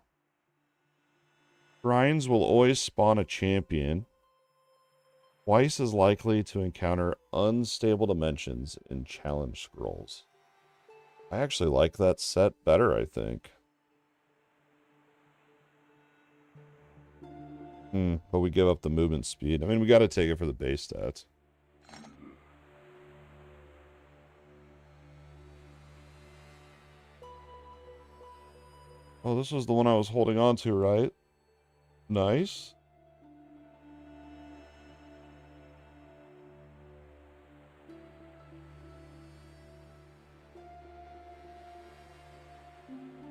Shrines will always spawn a champion. Twice as likely to encounter unstable dimensions in challenge scrolls. I actually like that set better, I think. But we give up the movement speed. I mean, we got to take it for the base stats. Oh, this was the one I was holding on to, right? Nice.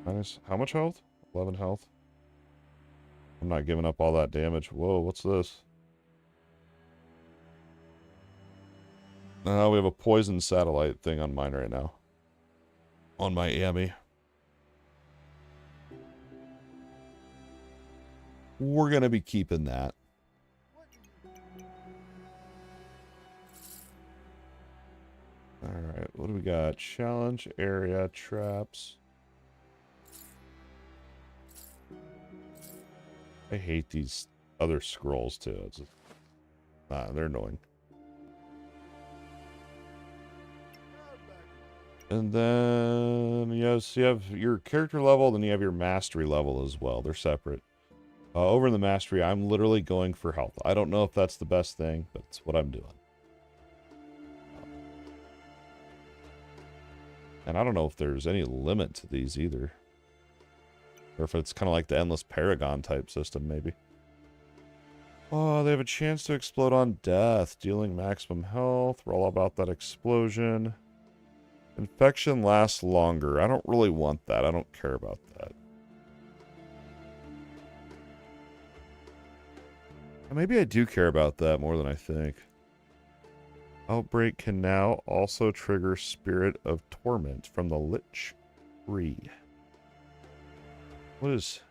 Nice. How much health? 11 health. I'm not giving up all that damage. Whoa, what's this? We have a poison satellite thing on mine right now. On my AME. We're going to be keeping that. Alright, what do we got? Challenge, area, traps. I hate these other scrolls too. It's just, they're annoying. And then, yes, you have your character level, then you have your mastery level as well. They're separate. Over in the mastery, I'm literally going for health. I don't know if that's the best thing, but it's what I'm doing. And I don't know if there's any limit to these either. Or if it's kind of like the Endless Paragon type system, maybe. Oh, they have a chance to explode on death, dealing maximum health. We're all about that explosion. Infection lasts longer. I don't really want that. I don't care about that. Maybe I do care about that more than I think. Outbreak can now also trigger Spirit of Torment from the Lich Tree. What is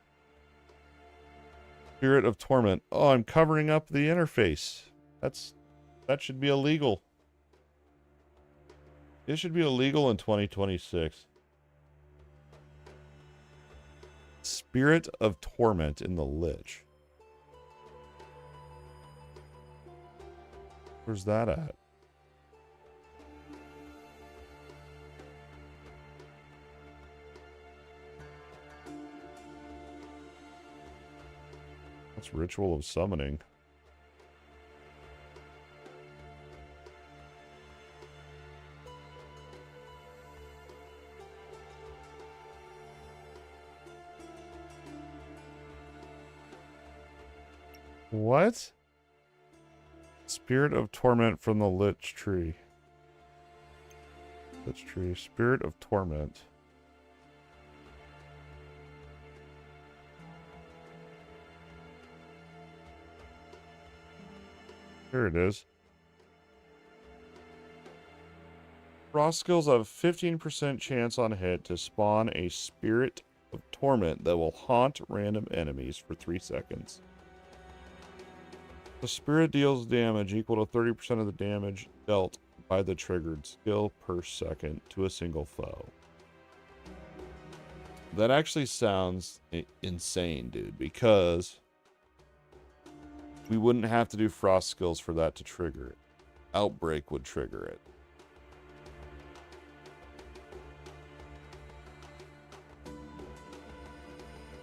Spirit of Torment? Oh, I'm covering up the interface. That should be illegal. It should be illegal in 2026. Spirit of Torment in the Lich. Where's that at? That's Ritual of Summoning. What? Spirit of Torment from the Lich Tree. Lich Tree. Spirit of Torment. Here it is. Frost skills have 15% chance on hit to spawn a Spirit of Torment that will haunt random enemies for 3 seconds. The spirit deals damage equal to 30% of the damage dealt by the triggered skill per second to a single foe. That actually sounds insane, dude, because we wouldn't have to do frost skills for that to trigger it. Outbreak would trigger it.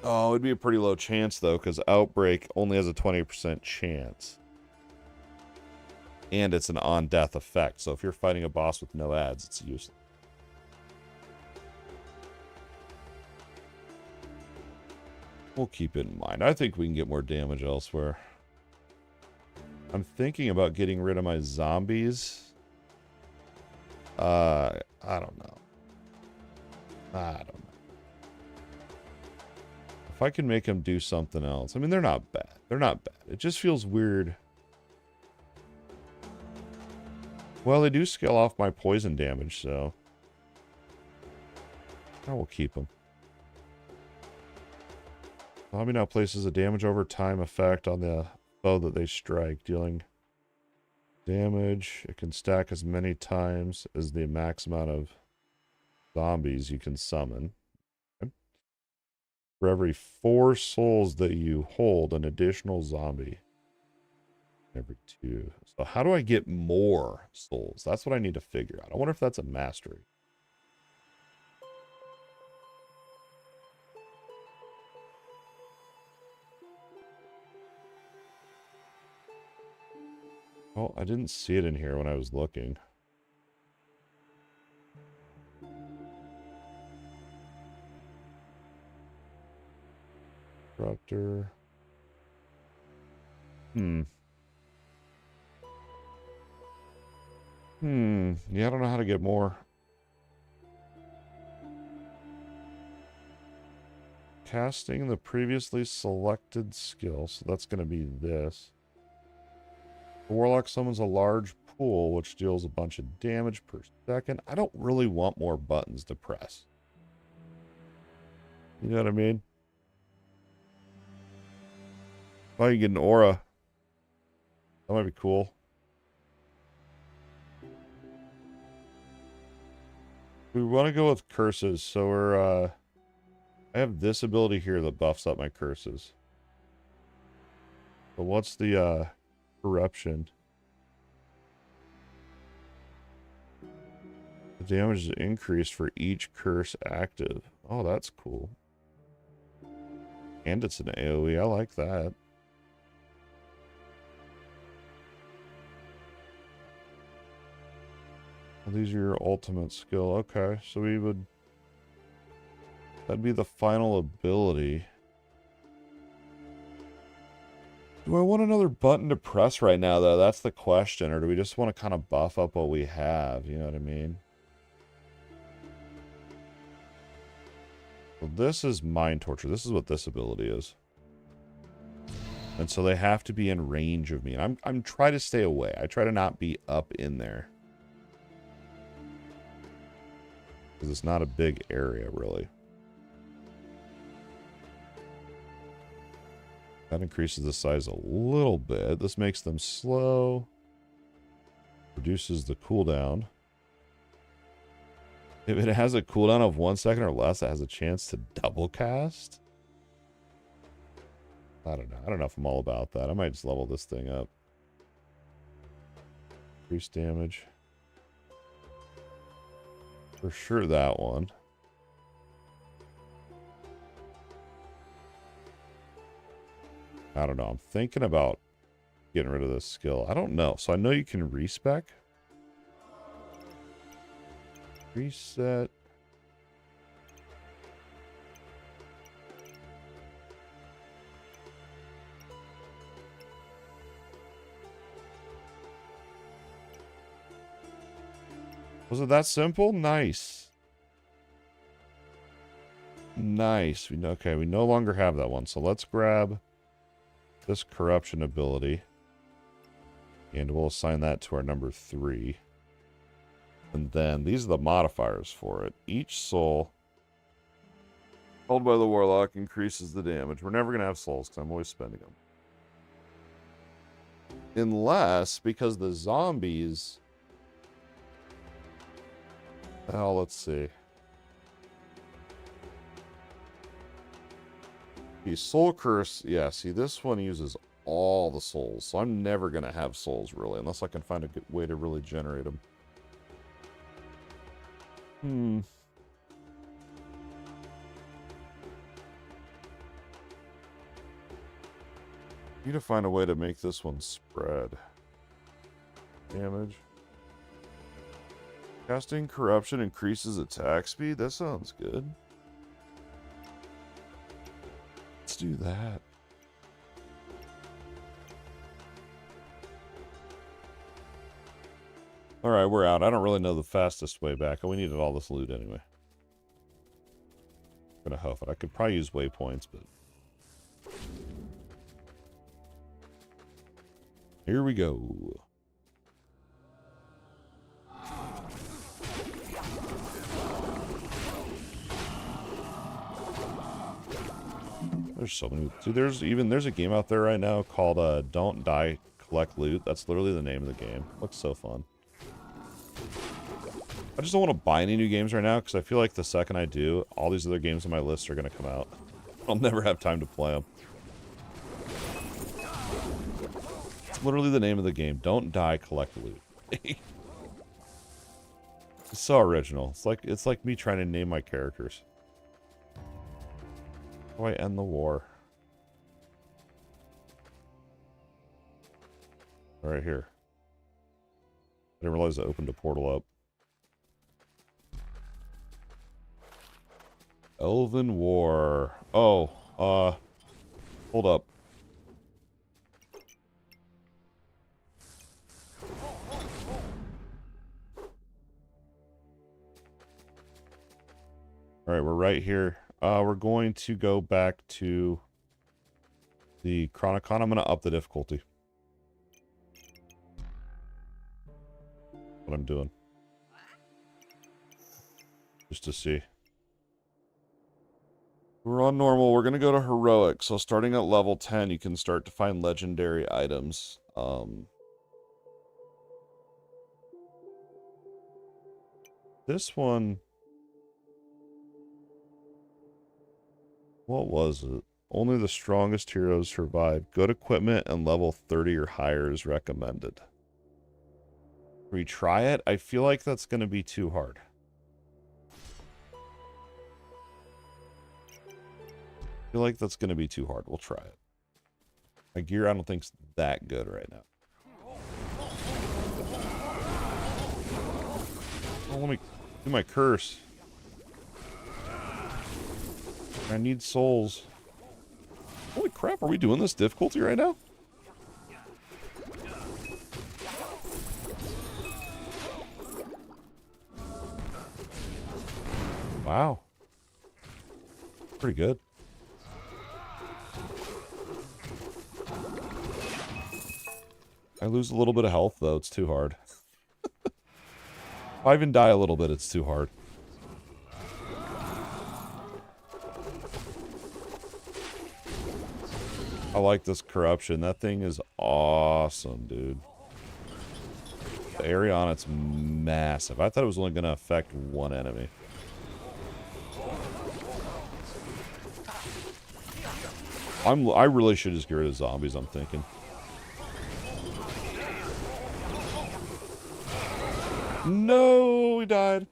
Oh, it'd be a pretty low chance, though, because Outbreak only has a 20% chance. And it's an on-death effect, so if you're fighting a boss with no ads, it's useless. We'll keep it in mind. I think we can get more damage elsewhere. I'm thinking about getting rid of my zombies. I don't know. I don't know. If I can make them do something else. I mean, they're not bad. They're not bad. It just feels weird. Well, they do scale off my poison damage, so I will keep them. Zombie now places a damage over time effect on the foe that they strike, dealing damage. It can stack as many times as the max amount of zombies you can summon. For every 4 souls that you hold, an additional zombie. Every 2. So how do I get more souls? That's what I need to figure out. I wonder if that's a mastery. Oh, I didn't see it in here when I was looking. Disruptor. Yeah, I don't know how to get more. Casting the previously selected skill. So that's going to be this. The Warlock summons a large pool, which deals a bunch of damage per second. I don't really want more buttons to press. You know what I mean? Oh, you get an aura. That might be cool. We want to go with curses, so we're, I have this ability here that buffs up my curses. But what's the, corruption? The damage is increased for each curse active. Oh, that's cool. And it's an AoE. I like that. Well, these are your ultimate skill. Okay, so we would... That'd be the final ability. Do I want another button to press right now, though? That's the question. Or do we just want to kind of buff up what we have? You know what I mean? Well, this is Mind Torture. This is what this ability is. And so they have to be in range of me. And I'm trying to stay away. I try to not be up in there. Because it's not a big area, really. That increases the size a little bit. This makes them slow. Reduces the cooldown. If it has a cooldown of 1 second or less, it has a chance to double cast. I don't know. I don't know if I'm all about that. I might just level this thing up. Increase damage. For sure that one. I don't know. I'm thinking about getting rid of this skill. I don't know. So I know you can respec. Reset. Was it that simple? Nice. Nice. Okay, we no longer have that one. So let's grab this corruption ability. And we'll assign that to our number 3. And then these are the modifiers for it. Each soul held by the Warlock increases the damage. We're never going to have souls because I'm always spending them. Unless, because the zombies... Oh, let's see. The Soul Curse, yeah, see, this one uses all the souls, so I'm never going to have souls, really, unless I can find a good way to really generate them. Need to find a way to make this one spread. Damage. Casting Corruption increases attack speed? That sounds good. Let's do that. Alright, we're out. I don't really know the fastest way back. We needed all this loot anyway. I'm gonna huff it. I could probably use waypoints, but... Here we go. There's so many. Dude, there's a game out there right now called Don't Die, Collect Loot. That's literally the name of the game. Looks so fun. I just don't want to buy any new games right now because I feel like the second I do, all these other games on my list are going to come out. I'll never have time to play them. It's literally the name of the game. Don't Die, Collect Loot. It's so original. It's like me trying to name my characters. How do I end the war? Right here. I didn't realize I opened a portal up. Elven War. Oh, hold up. Alright, we're right here. We're going to go back to the Chronicon. I'm going to up the difficulty. What I'm doing. Just to see. We're on normal. We're going to go to heroic. So starting at level 10, you can start to find legendary items. This one... What was it? Only the strongest heroes survive. Good equipment and level 30 or higher is recommended. Retry it? I feel like that's going to be too hard. feel like that's going to be too hard. We'll try it. My gear, I don't think's that good right now. Oh, let me do my curse. I need souls. Holy crap, are we doing this difficulty right now? Wow. Pretty good. I lose a little bit of health, though. It's too hard. If I even die a little bit, it's too hard. I like this corruption. That thing is awesome, dude. The area on it's massive. I thought it was only going to affect one enemy. I really should just get rid of zombies, I'm thinking. No, he died.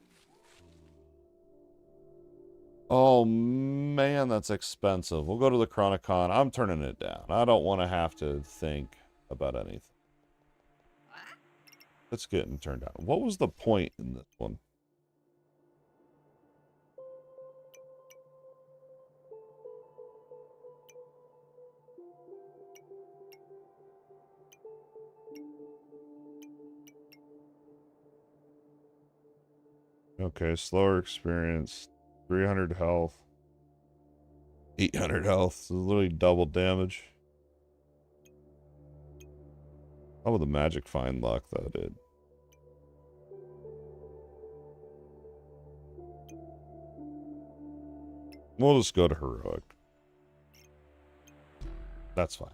Oh, man, that's expensive. We'll go to the Chronicon. I'm turning it down. I don't want to have to think about anything. It's getting turned down. What was the point in this one? Okay, slower experience. 300 health. 800 health. So literally double damage. Oh, the magic find luck that did. We'll just go to heroic. That's fine.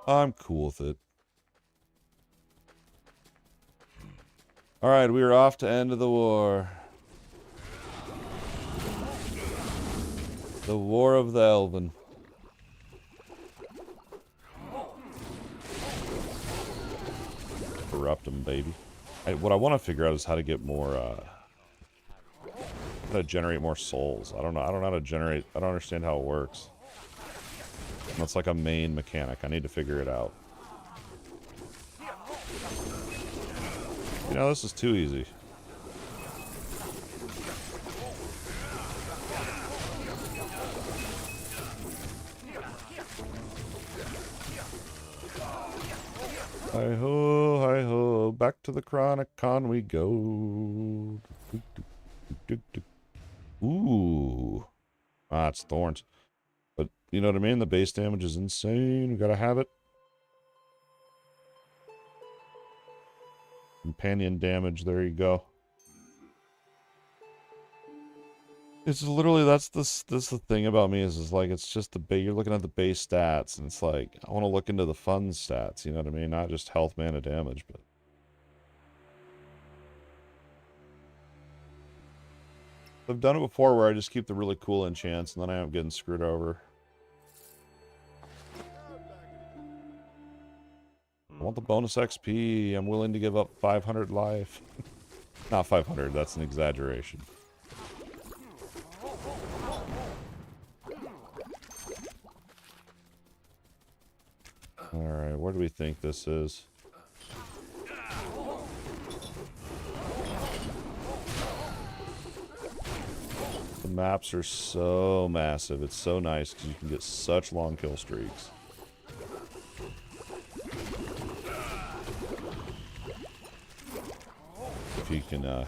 I'm cool with it. Alright, we are off to end of the war. The War of the Elven. Corrupt them, baby. What I want to figure out is how to get more, how to generate more souls. I don't know how to generate, I don't understand how it works. That's like a main mechanic. I need to figure it out. You know, this is too easy. Hi-ho, hi-ho, back to the Chronicon we go. Ooh. Ah, it's thorns. But, you know what I mean? The base damage is insane. We gotta have it. Companion damage, there you go. It's literally, that's the thing about me is like, it's just the base, you're looking at the base stats, and it's like, I want to look into the fun stats, you know what I mean? Not just health, mana, damage, but... I've done it before where I just keep the really cool enchants, and then I end up getting screwed over. I want the bonus XP. I'm willing to give up 500 life. Not 500, that's an exaggeration. Alright, where do we think this is? The maps are so massive. It's so nice because you can get such long kill streaks. If you can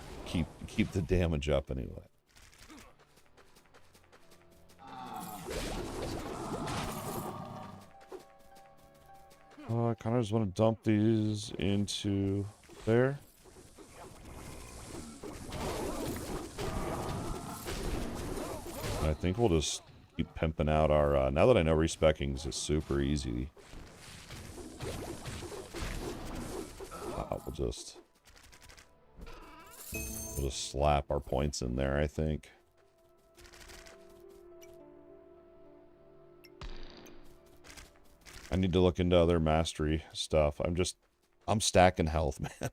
keep the damage up anyway. I kind of just want to dump these into there. And I think we'll just keep pimping out our, now that I know respeccing is super easy. We'll just slap our points in there, I think. I need to look into other mastery stuff. I'm stacking health, man. I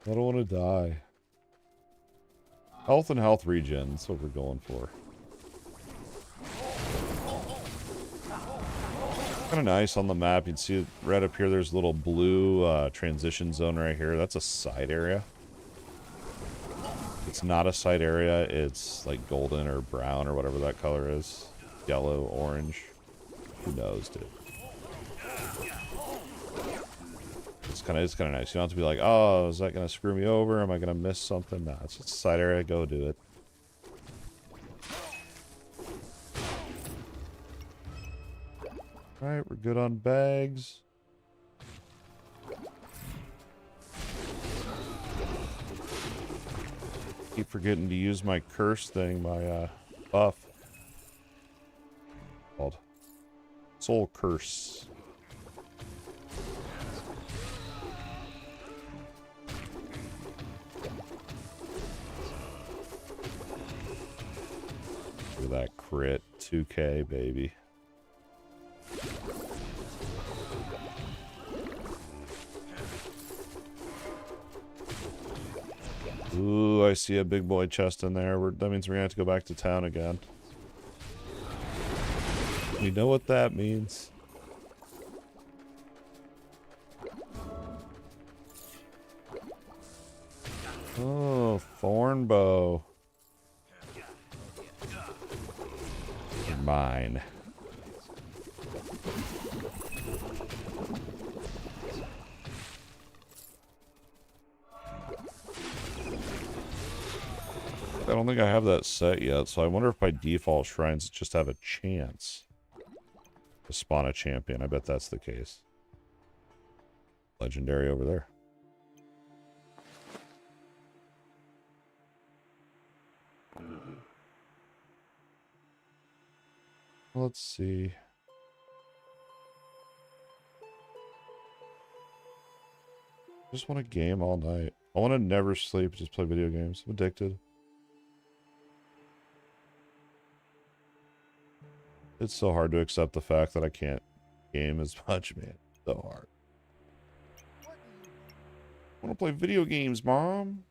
don't want to die. Health and health regen. That's what we're going for. Kind of nice on the map. You can see right up here, there's a little blue transition zone right here. That's a side area. It's not a side area. It's like golden or brown or whatever that color is. Yellow, orange. Who knows, dude? It's kind of nice. You don't have to be like, oh, is that gonna screw me over? Am I gonna miss something? Nah, it's just a side area. Go do it. Alright, we're good on bags. Keep forgetting to use my curse thing, my buff. Called Soul Curse. Look at that crit. 2K, baby. Ooh, I see a big boy chest in there. That means we're gonna have to go back to town again. You know what that means. Oh, thorn bow. You're mine. I don't think I have that set yet, so I wonder if by default shrines just have a chance to spawn a champion. I bet that's the case. Legendary over there. Let's see. Just want to game all night. I want to never sleep, just play video games. I'm addicted. It's so hard to accept the fact that I can't game as much, man. So hard. I want to play video games, Mom.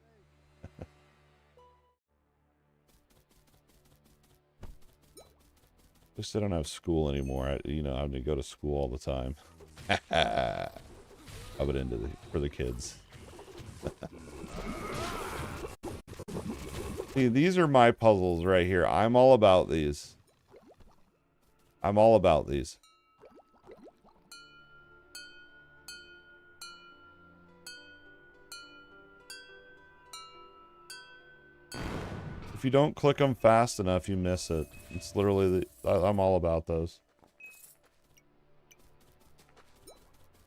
At least I don't have school anymore. You know, I have to go to school all the time. I would into for the kids. See, these are my puzzles right here. I'm all about these. I'm all about these. If you don't click them fast enough, you miss it. It's literally I'm all about those.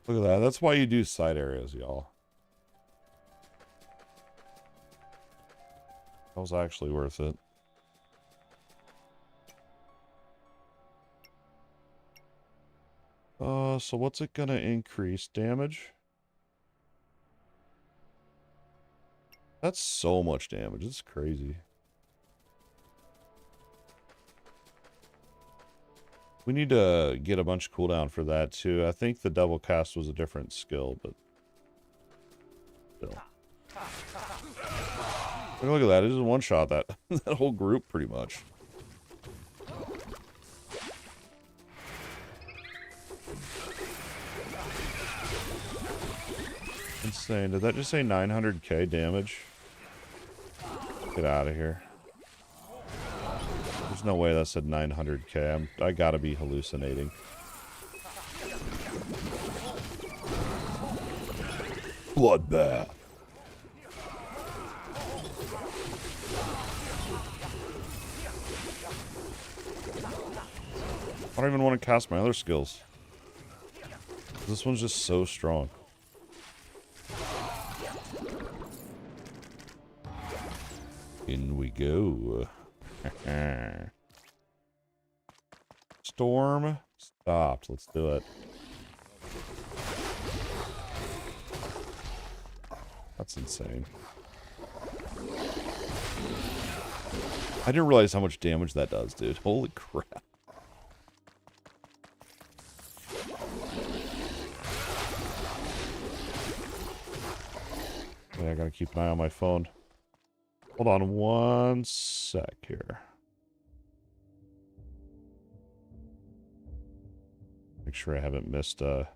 Look at that. That's why you do side areas, y'all. That was actually worth it. So what's it gonna increase? Damage? That's so much damage. It's crazy. We need to get a bunch of cooldown for that too. I think the double cast was a different skill, but still. Look at that. It just one-shot that that whole group pretty much. Insane. Did that just say 900k damage? Get out of here. There's no way that said 900k. I gotta be hallucinating. Bloodbath. I don't even want to cast my other skills. This one's just so strong. In we go. Storm stopped. Let's do it. That's insane. I didn't realize how much damage that does, dude. Holy crap. Wait, I gotta keep an eye on my phone. Hold on one sec here. Make sure I haven't missed Put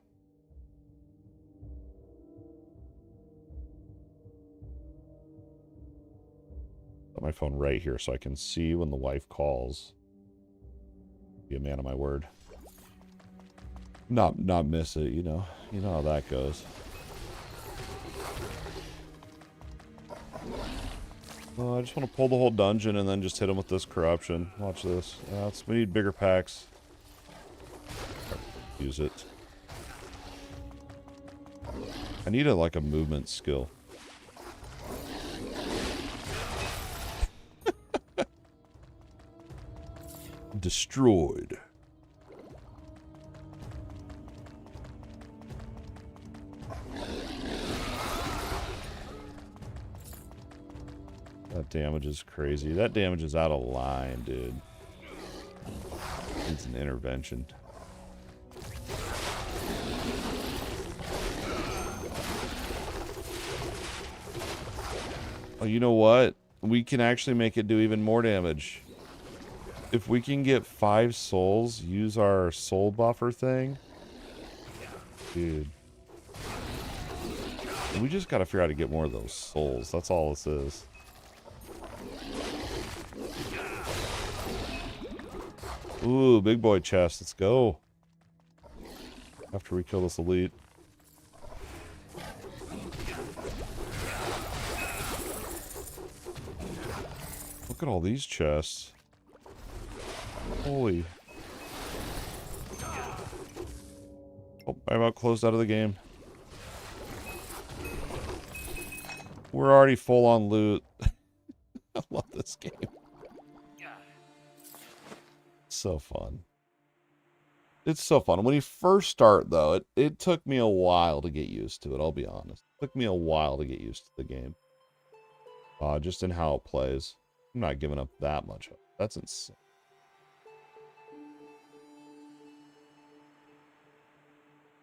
my phone right here so I can see when the wife calls. Be a man of my word. Not miss it, you know. You know how that goes. I just want to pull the whole dungeon and then just hit him with this corruption. Watch this. We need bigger packs. Use it. I need like a movement skill. Destroyed. That damage is crazy. That damage is out of line, dude. Needs an intervention. Oh, you know what? We can actually make it do even more damage. If we can get 5 souls, use our soul buffer thing. Dude. We just gotta figure out how to get more of those souls. That's all this is. Ooh, big boy chest. Let's go. After we kill this elite. Look at all these chests. Holy. Oh, I'm about closed out of the game. We're already full on loot. I love this game. So fun. It's so fun. When you first start, though, it took me a while to get used to it, I'll be honest. It took me a while to get used to the game. Just in how it plays. I'm not giving up that much. That's insane.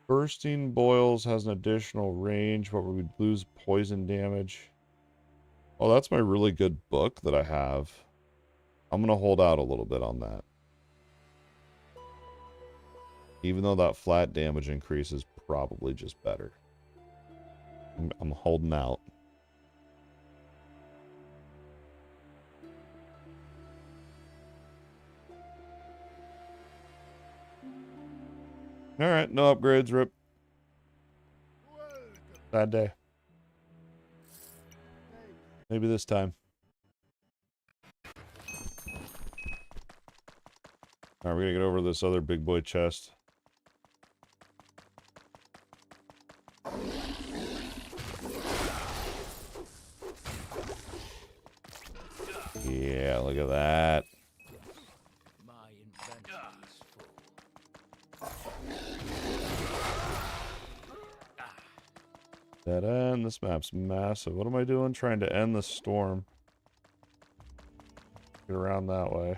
Bursting Boils has an additional range, but we would lose poison damage. Oh, that's my really good book that I have. I'm going to hold out a little bit on that. Even though that flat damage increase is probably just better. I'm holding out. Alright, no upgrades, rip. Bad day. Maybe this time. Alright, we're gonna get over this other big boy chest. Yeah, look at that. Dead end. This map's massive. What am I doing? Trying to end the storm. Get around that way.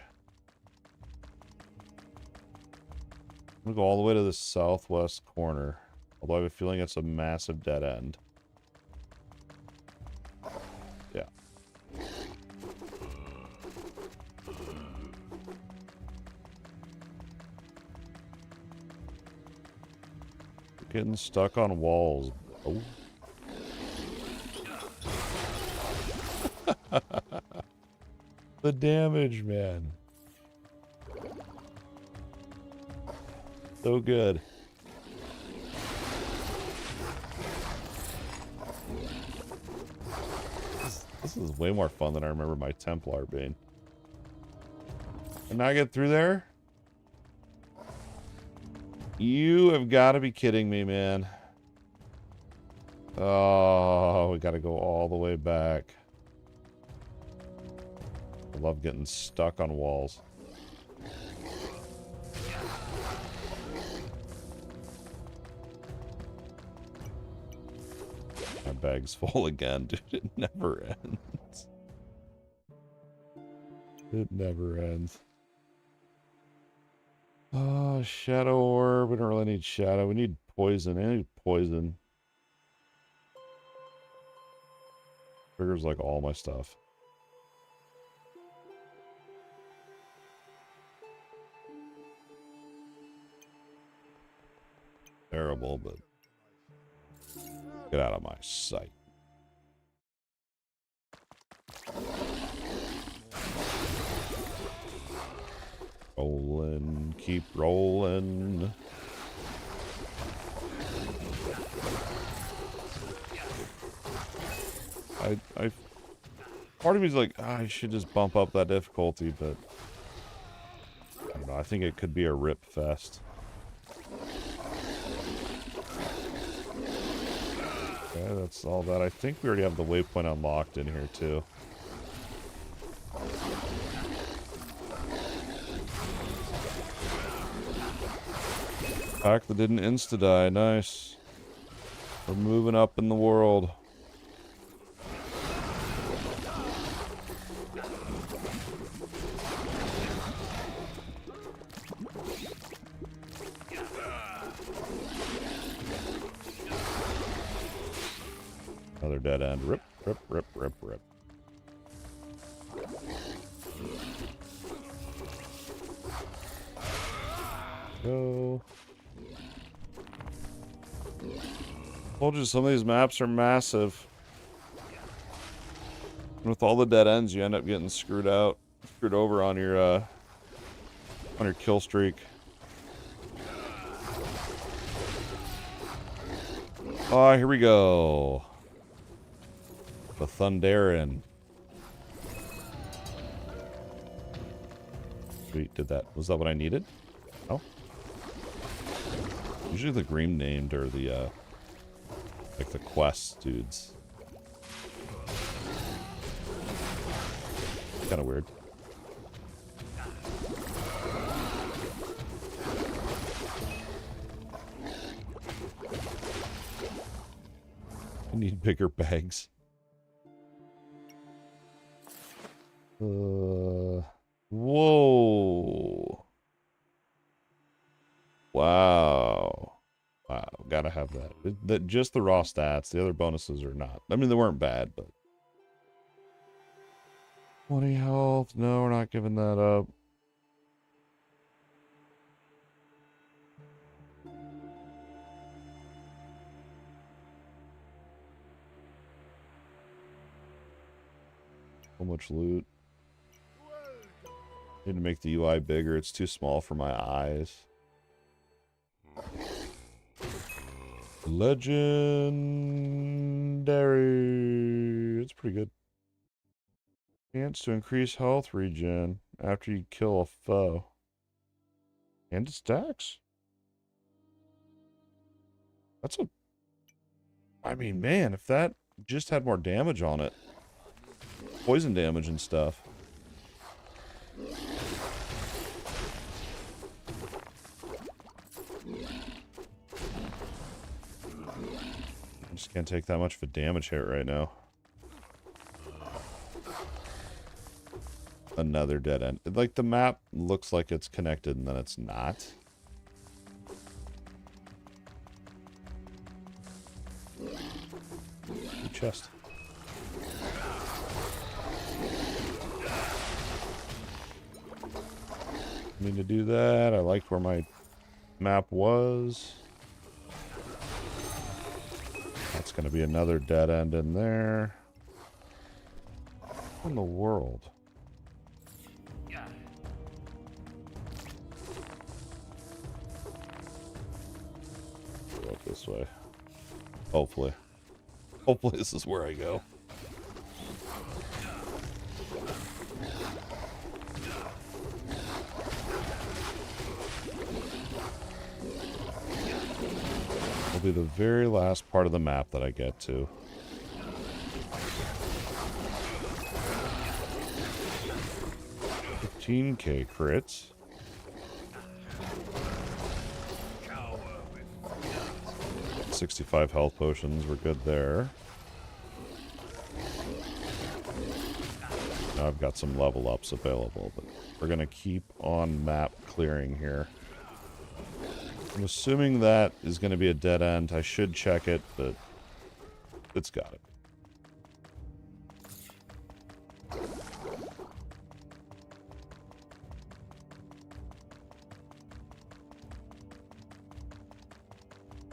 I'm gonna go all the way to the southwest corner. Although I have a feeling it's a massive dead end. Yeah. Getting stuck on walls. Oh. The damage, man. So good. This is way more fun than I remember my Templar being. Can I get through there? You have got to be kidding me, man. Oh, we got to go all the way back. I love getting stuck on walls. My bag's full again, dude. It never ends. It never ends. Oh, Shadow Orb. We don't really need Shadow. We need Poison. I need Poison. Triggers like all my stuff. terrible, but get out of my sight. Rolling, keep rolling. Part of me is like, I should just bump up that difficulty, but I don't know. I think it could be a rip fest. Okay, that's all that. I think we already have the waypoint unlocked in here too. Pack that didn't insta-die. Nice. We're moving up in the world. Another dead end. Rip, rip, rip, rip, rip. Go. Told you some of these maps are massive. And with all the dead ends, you end up getting screwed over on your kill streak. Oh, here we go. The Thunderin. Sweet, was that what I needed? Oh. Usually the green named are the, like the quest dudes. Kind of weird. I need bigger bags. Whoa. Wow. Wow, gotta have that. Just the raw stats. The other bonuses are not. I mean, they weren't bad, but 20 health. No, we're not giving that up. So much loot. Need to make the UI bigger. It's too small for my eyes. Legendary. It's pretty good. Chance to increase health regen after you kill a foe. And it stacks. That's a... I mean, man, if that just had more damage on it. Poison damage and stuff. I just can't take that much of a damage hit right now. Another dead end. Like, the map looks like it's connected and then it's not. Good chest. Need to do that. I liked where my map was. That's going to be another dead end in there. What in the world? Go up this way. Hopefully. Hopefully this is where I go. Will be the very last part of the map that I get to. $15K crits. $65 health potions, we're good there. Now I've got some level ups available, but we're gonna keep on map clearing here. I'm assuming that is going to be a dead end. I should check it, but it's got it.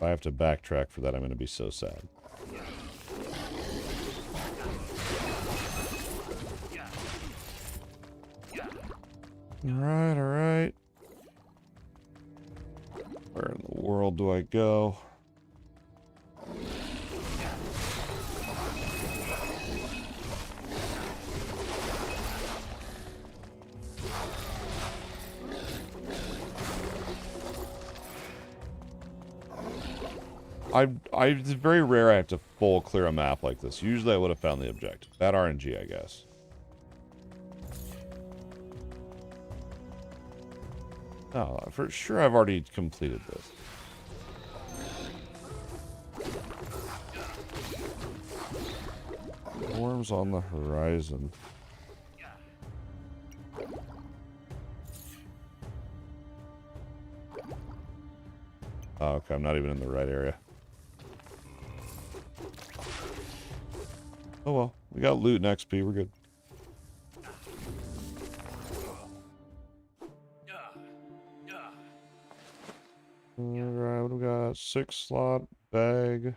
If I have to backtrack for that, I'm going to be so sad. Alright, alright. Where in the world do I go? It's very rare I have to full clear a map like this. Usually I would have found the objective. Bad RNG, I guess. Oh, for sure I've already completed this. Worms on the horizon. Oh, okay, I'm not even in the right area. Oh well, we got loot and XP, we're good. Alright, what do we got? 6-slot bag.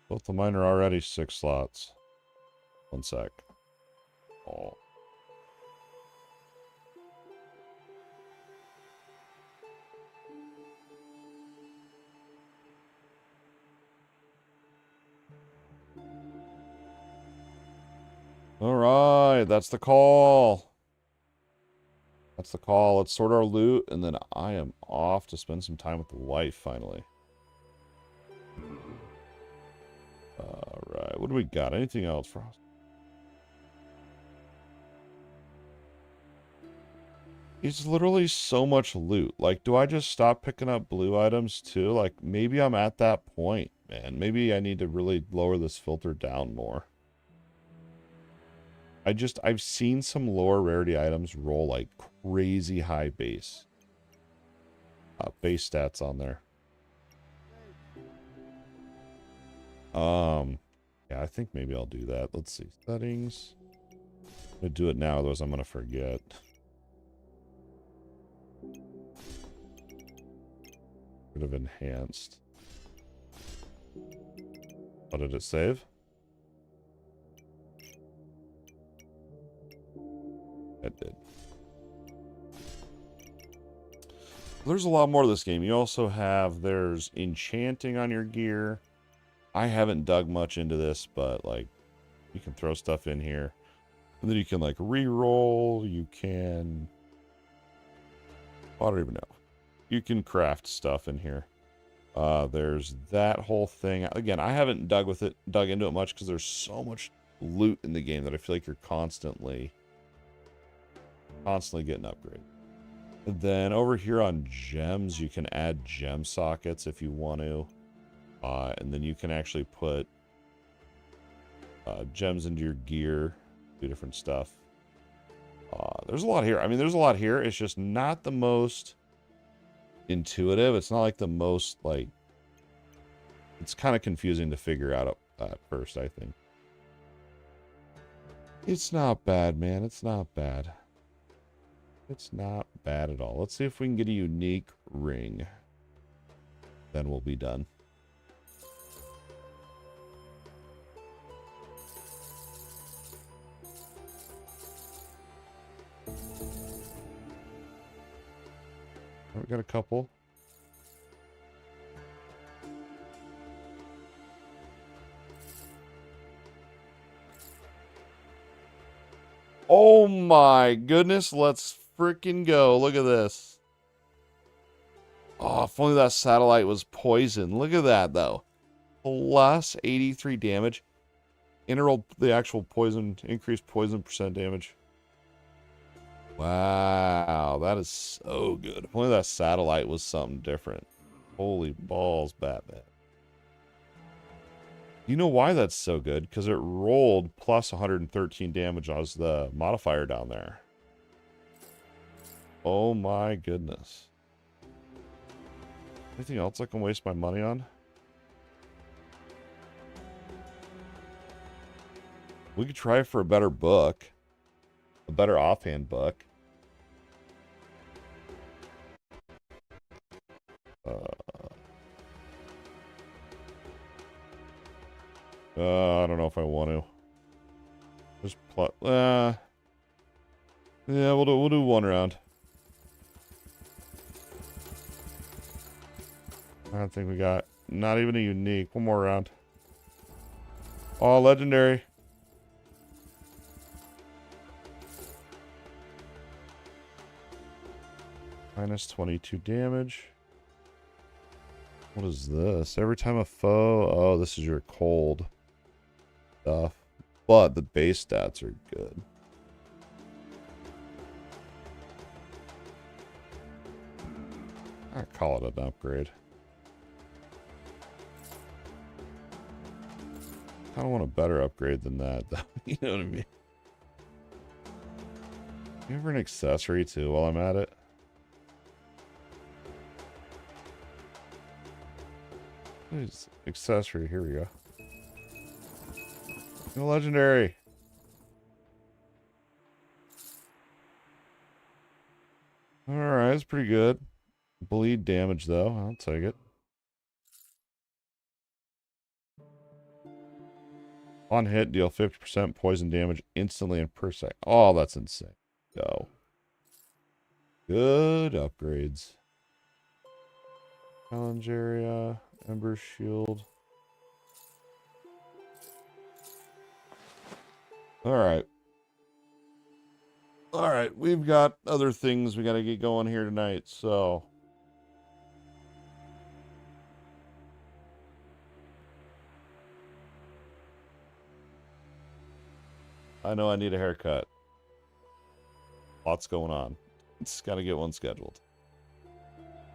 Both of mine are already 6 slots. 1 sec. Oh. Alright, that's the call. That's the call. Let's sort our loot, and then I am off to spend some time with the wife, finally. Alright, what do we got? Anything else for us? It's literally so much loot. Like, do I just stop picking up blue items, too? Like, maybe I'm at that point, man. Maybe I need to really lower this filter down more. I've seen some lower rarity items roll like crazy high base stats on there. Yeah, I think maybe I'll do that. Let's see. Settings. I'm gonna do it now, otherwise I'm gonna forget. Could have enhanced. What did it save? It did. There's a lot more to this game. You also have, there's enchanting on your gear. I haven't dug much into this, but like, you can throw stuff in here. And then you can like re-roll, you can... I don't even know. You can craft stuff in here. There's that whole thing. Again, I haven't dug into it much because there's so much loot in the game that I feel like you're constantly getting upgraded. And then over here on gems, you can add gem sockets if you want to. And then you can actually put gems into your gear, do different stuff. There's a lot here. I mean, there's a lot here. It's just not the most intuitive. It's not like the most, like... It's kind of confusing to figure out at first, I think. It's not bad, man. It's not bad. It's not bad at all. Let's see if we can get a unique ring. Then we'll be done. We got a couple. Oh my goodness, let's freaking go. Look at this. Oh, if only that satellite was poison. Look at that, though. Plus 83 damage. Interroll the actual poison, increased poison % damage. Wow, that is so good. If only that satellite was something different. Holy balls, Batman. You know why that's so good? Because it rolled plus 113 damage as the modifier down there. Oh my goodness. Anything else I can waste my money on? We could try for a better book. A better offhand book. I don't know if I want to. Just plot. Yeah, we'll do one round. I don't think we got not even a unique. One more round. Oh, legendary. Minus 22 damage. What is this? Every time a foe... Oh, this is your cold stuff. But the base stats are good. I call it an upgrade. I don't want a better upgrade than that, though. You know what I mean? You ever an accessory, too, while I'm at it? Please, accessory, here we go. No legendary. Alright, it's pretty good. Bleed damage, though. I'll take it. On hit, deal 50% poison damage instantly and per second. Oh, that's insane. Go. Good upgrades. Challenge area. Ember shield. Alright. Alright, we've got other things we gotta get going here tonight, so... I know I need a haircut. Lots going on. Just gotta get one scheduled.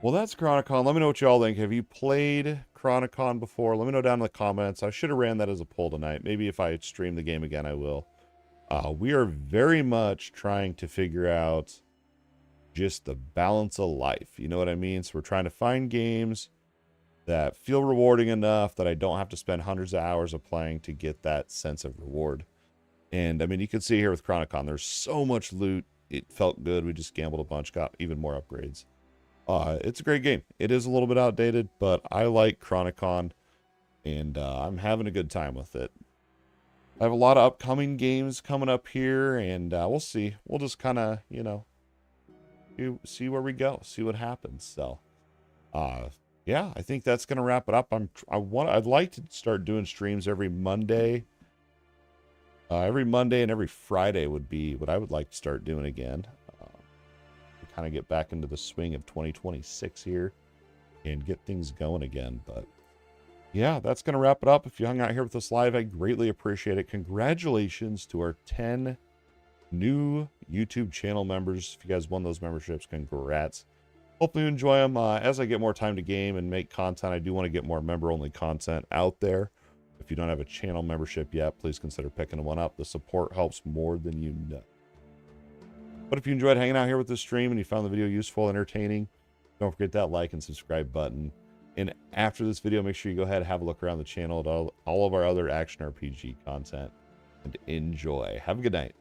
Well, that's Chronicon. Let me know what y'all think. Have you played Chronicon before? Let me know down in the comments. I should have ran that as a poll tonight. Maybe if I stream the game again, I will. We are very much trying to figure out just the balance of life. You know what I mean? So we're trying to find games that feel rewarding enough that I don't have to spend hundreds of hours of playing to get that sense of reward. And, I mean, you can see here with Chronicon, there's so much loot. It felt good. We just gambled a bunch, got even more upgrades. It's a great game. It is a little bit outdated, but I like Chronicon, and I'm having a good time with it. I have a lot of upcoming games coming up here, and we'll see. We'll just kind of, you know, see where we go, see what happens. So, yeah, I think that's gonna wrap it up. I'd like to start doing streams every Monday. Every Monday and every Friday would be what I would like to start doing again. To kind of get back into the swing of 2026 here and get things going again. But yeah, that's going to wrap it up. If you hung out here with us live, I greatly appreciate it. Congratulations to our 10 new YouTube channel members. If you guys won those memberships, congrats. Hopefully you enjoy them. As I get more time to game and make content, I do want to get more member-only content out there. If you don't have a channel membership yet, please consider picking one up. The support helps more than you know. But if you enjoyed hanging out here with this stream and you found the video useful, entertaining, don't forget that like and subscribe button. And after this video, make sure you go ahead and have a look around the channel at all of our other action RPG content. And enjoy. Have a good night.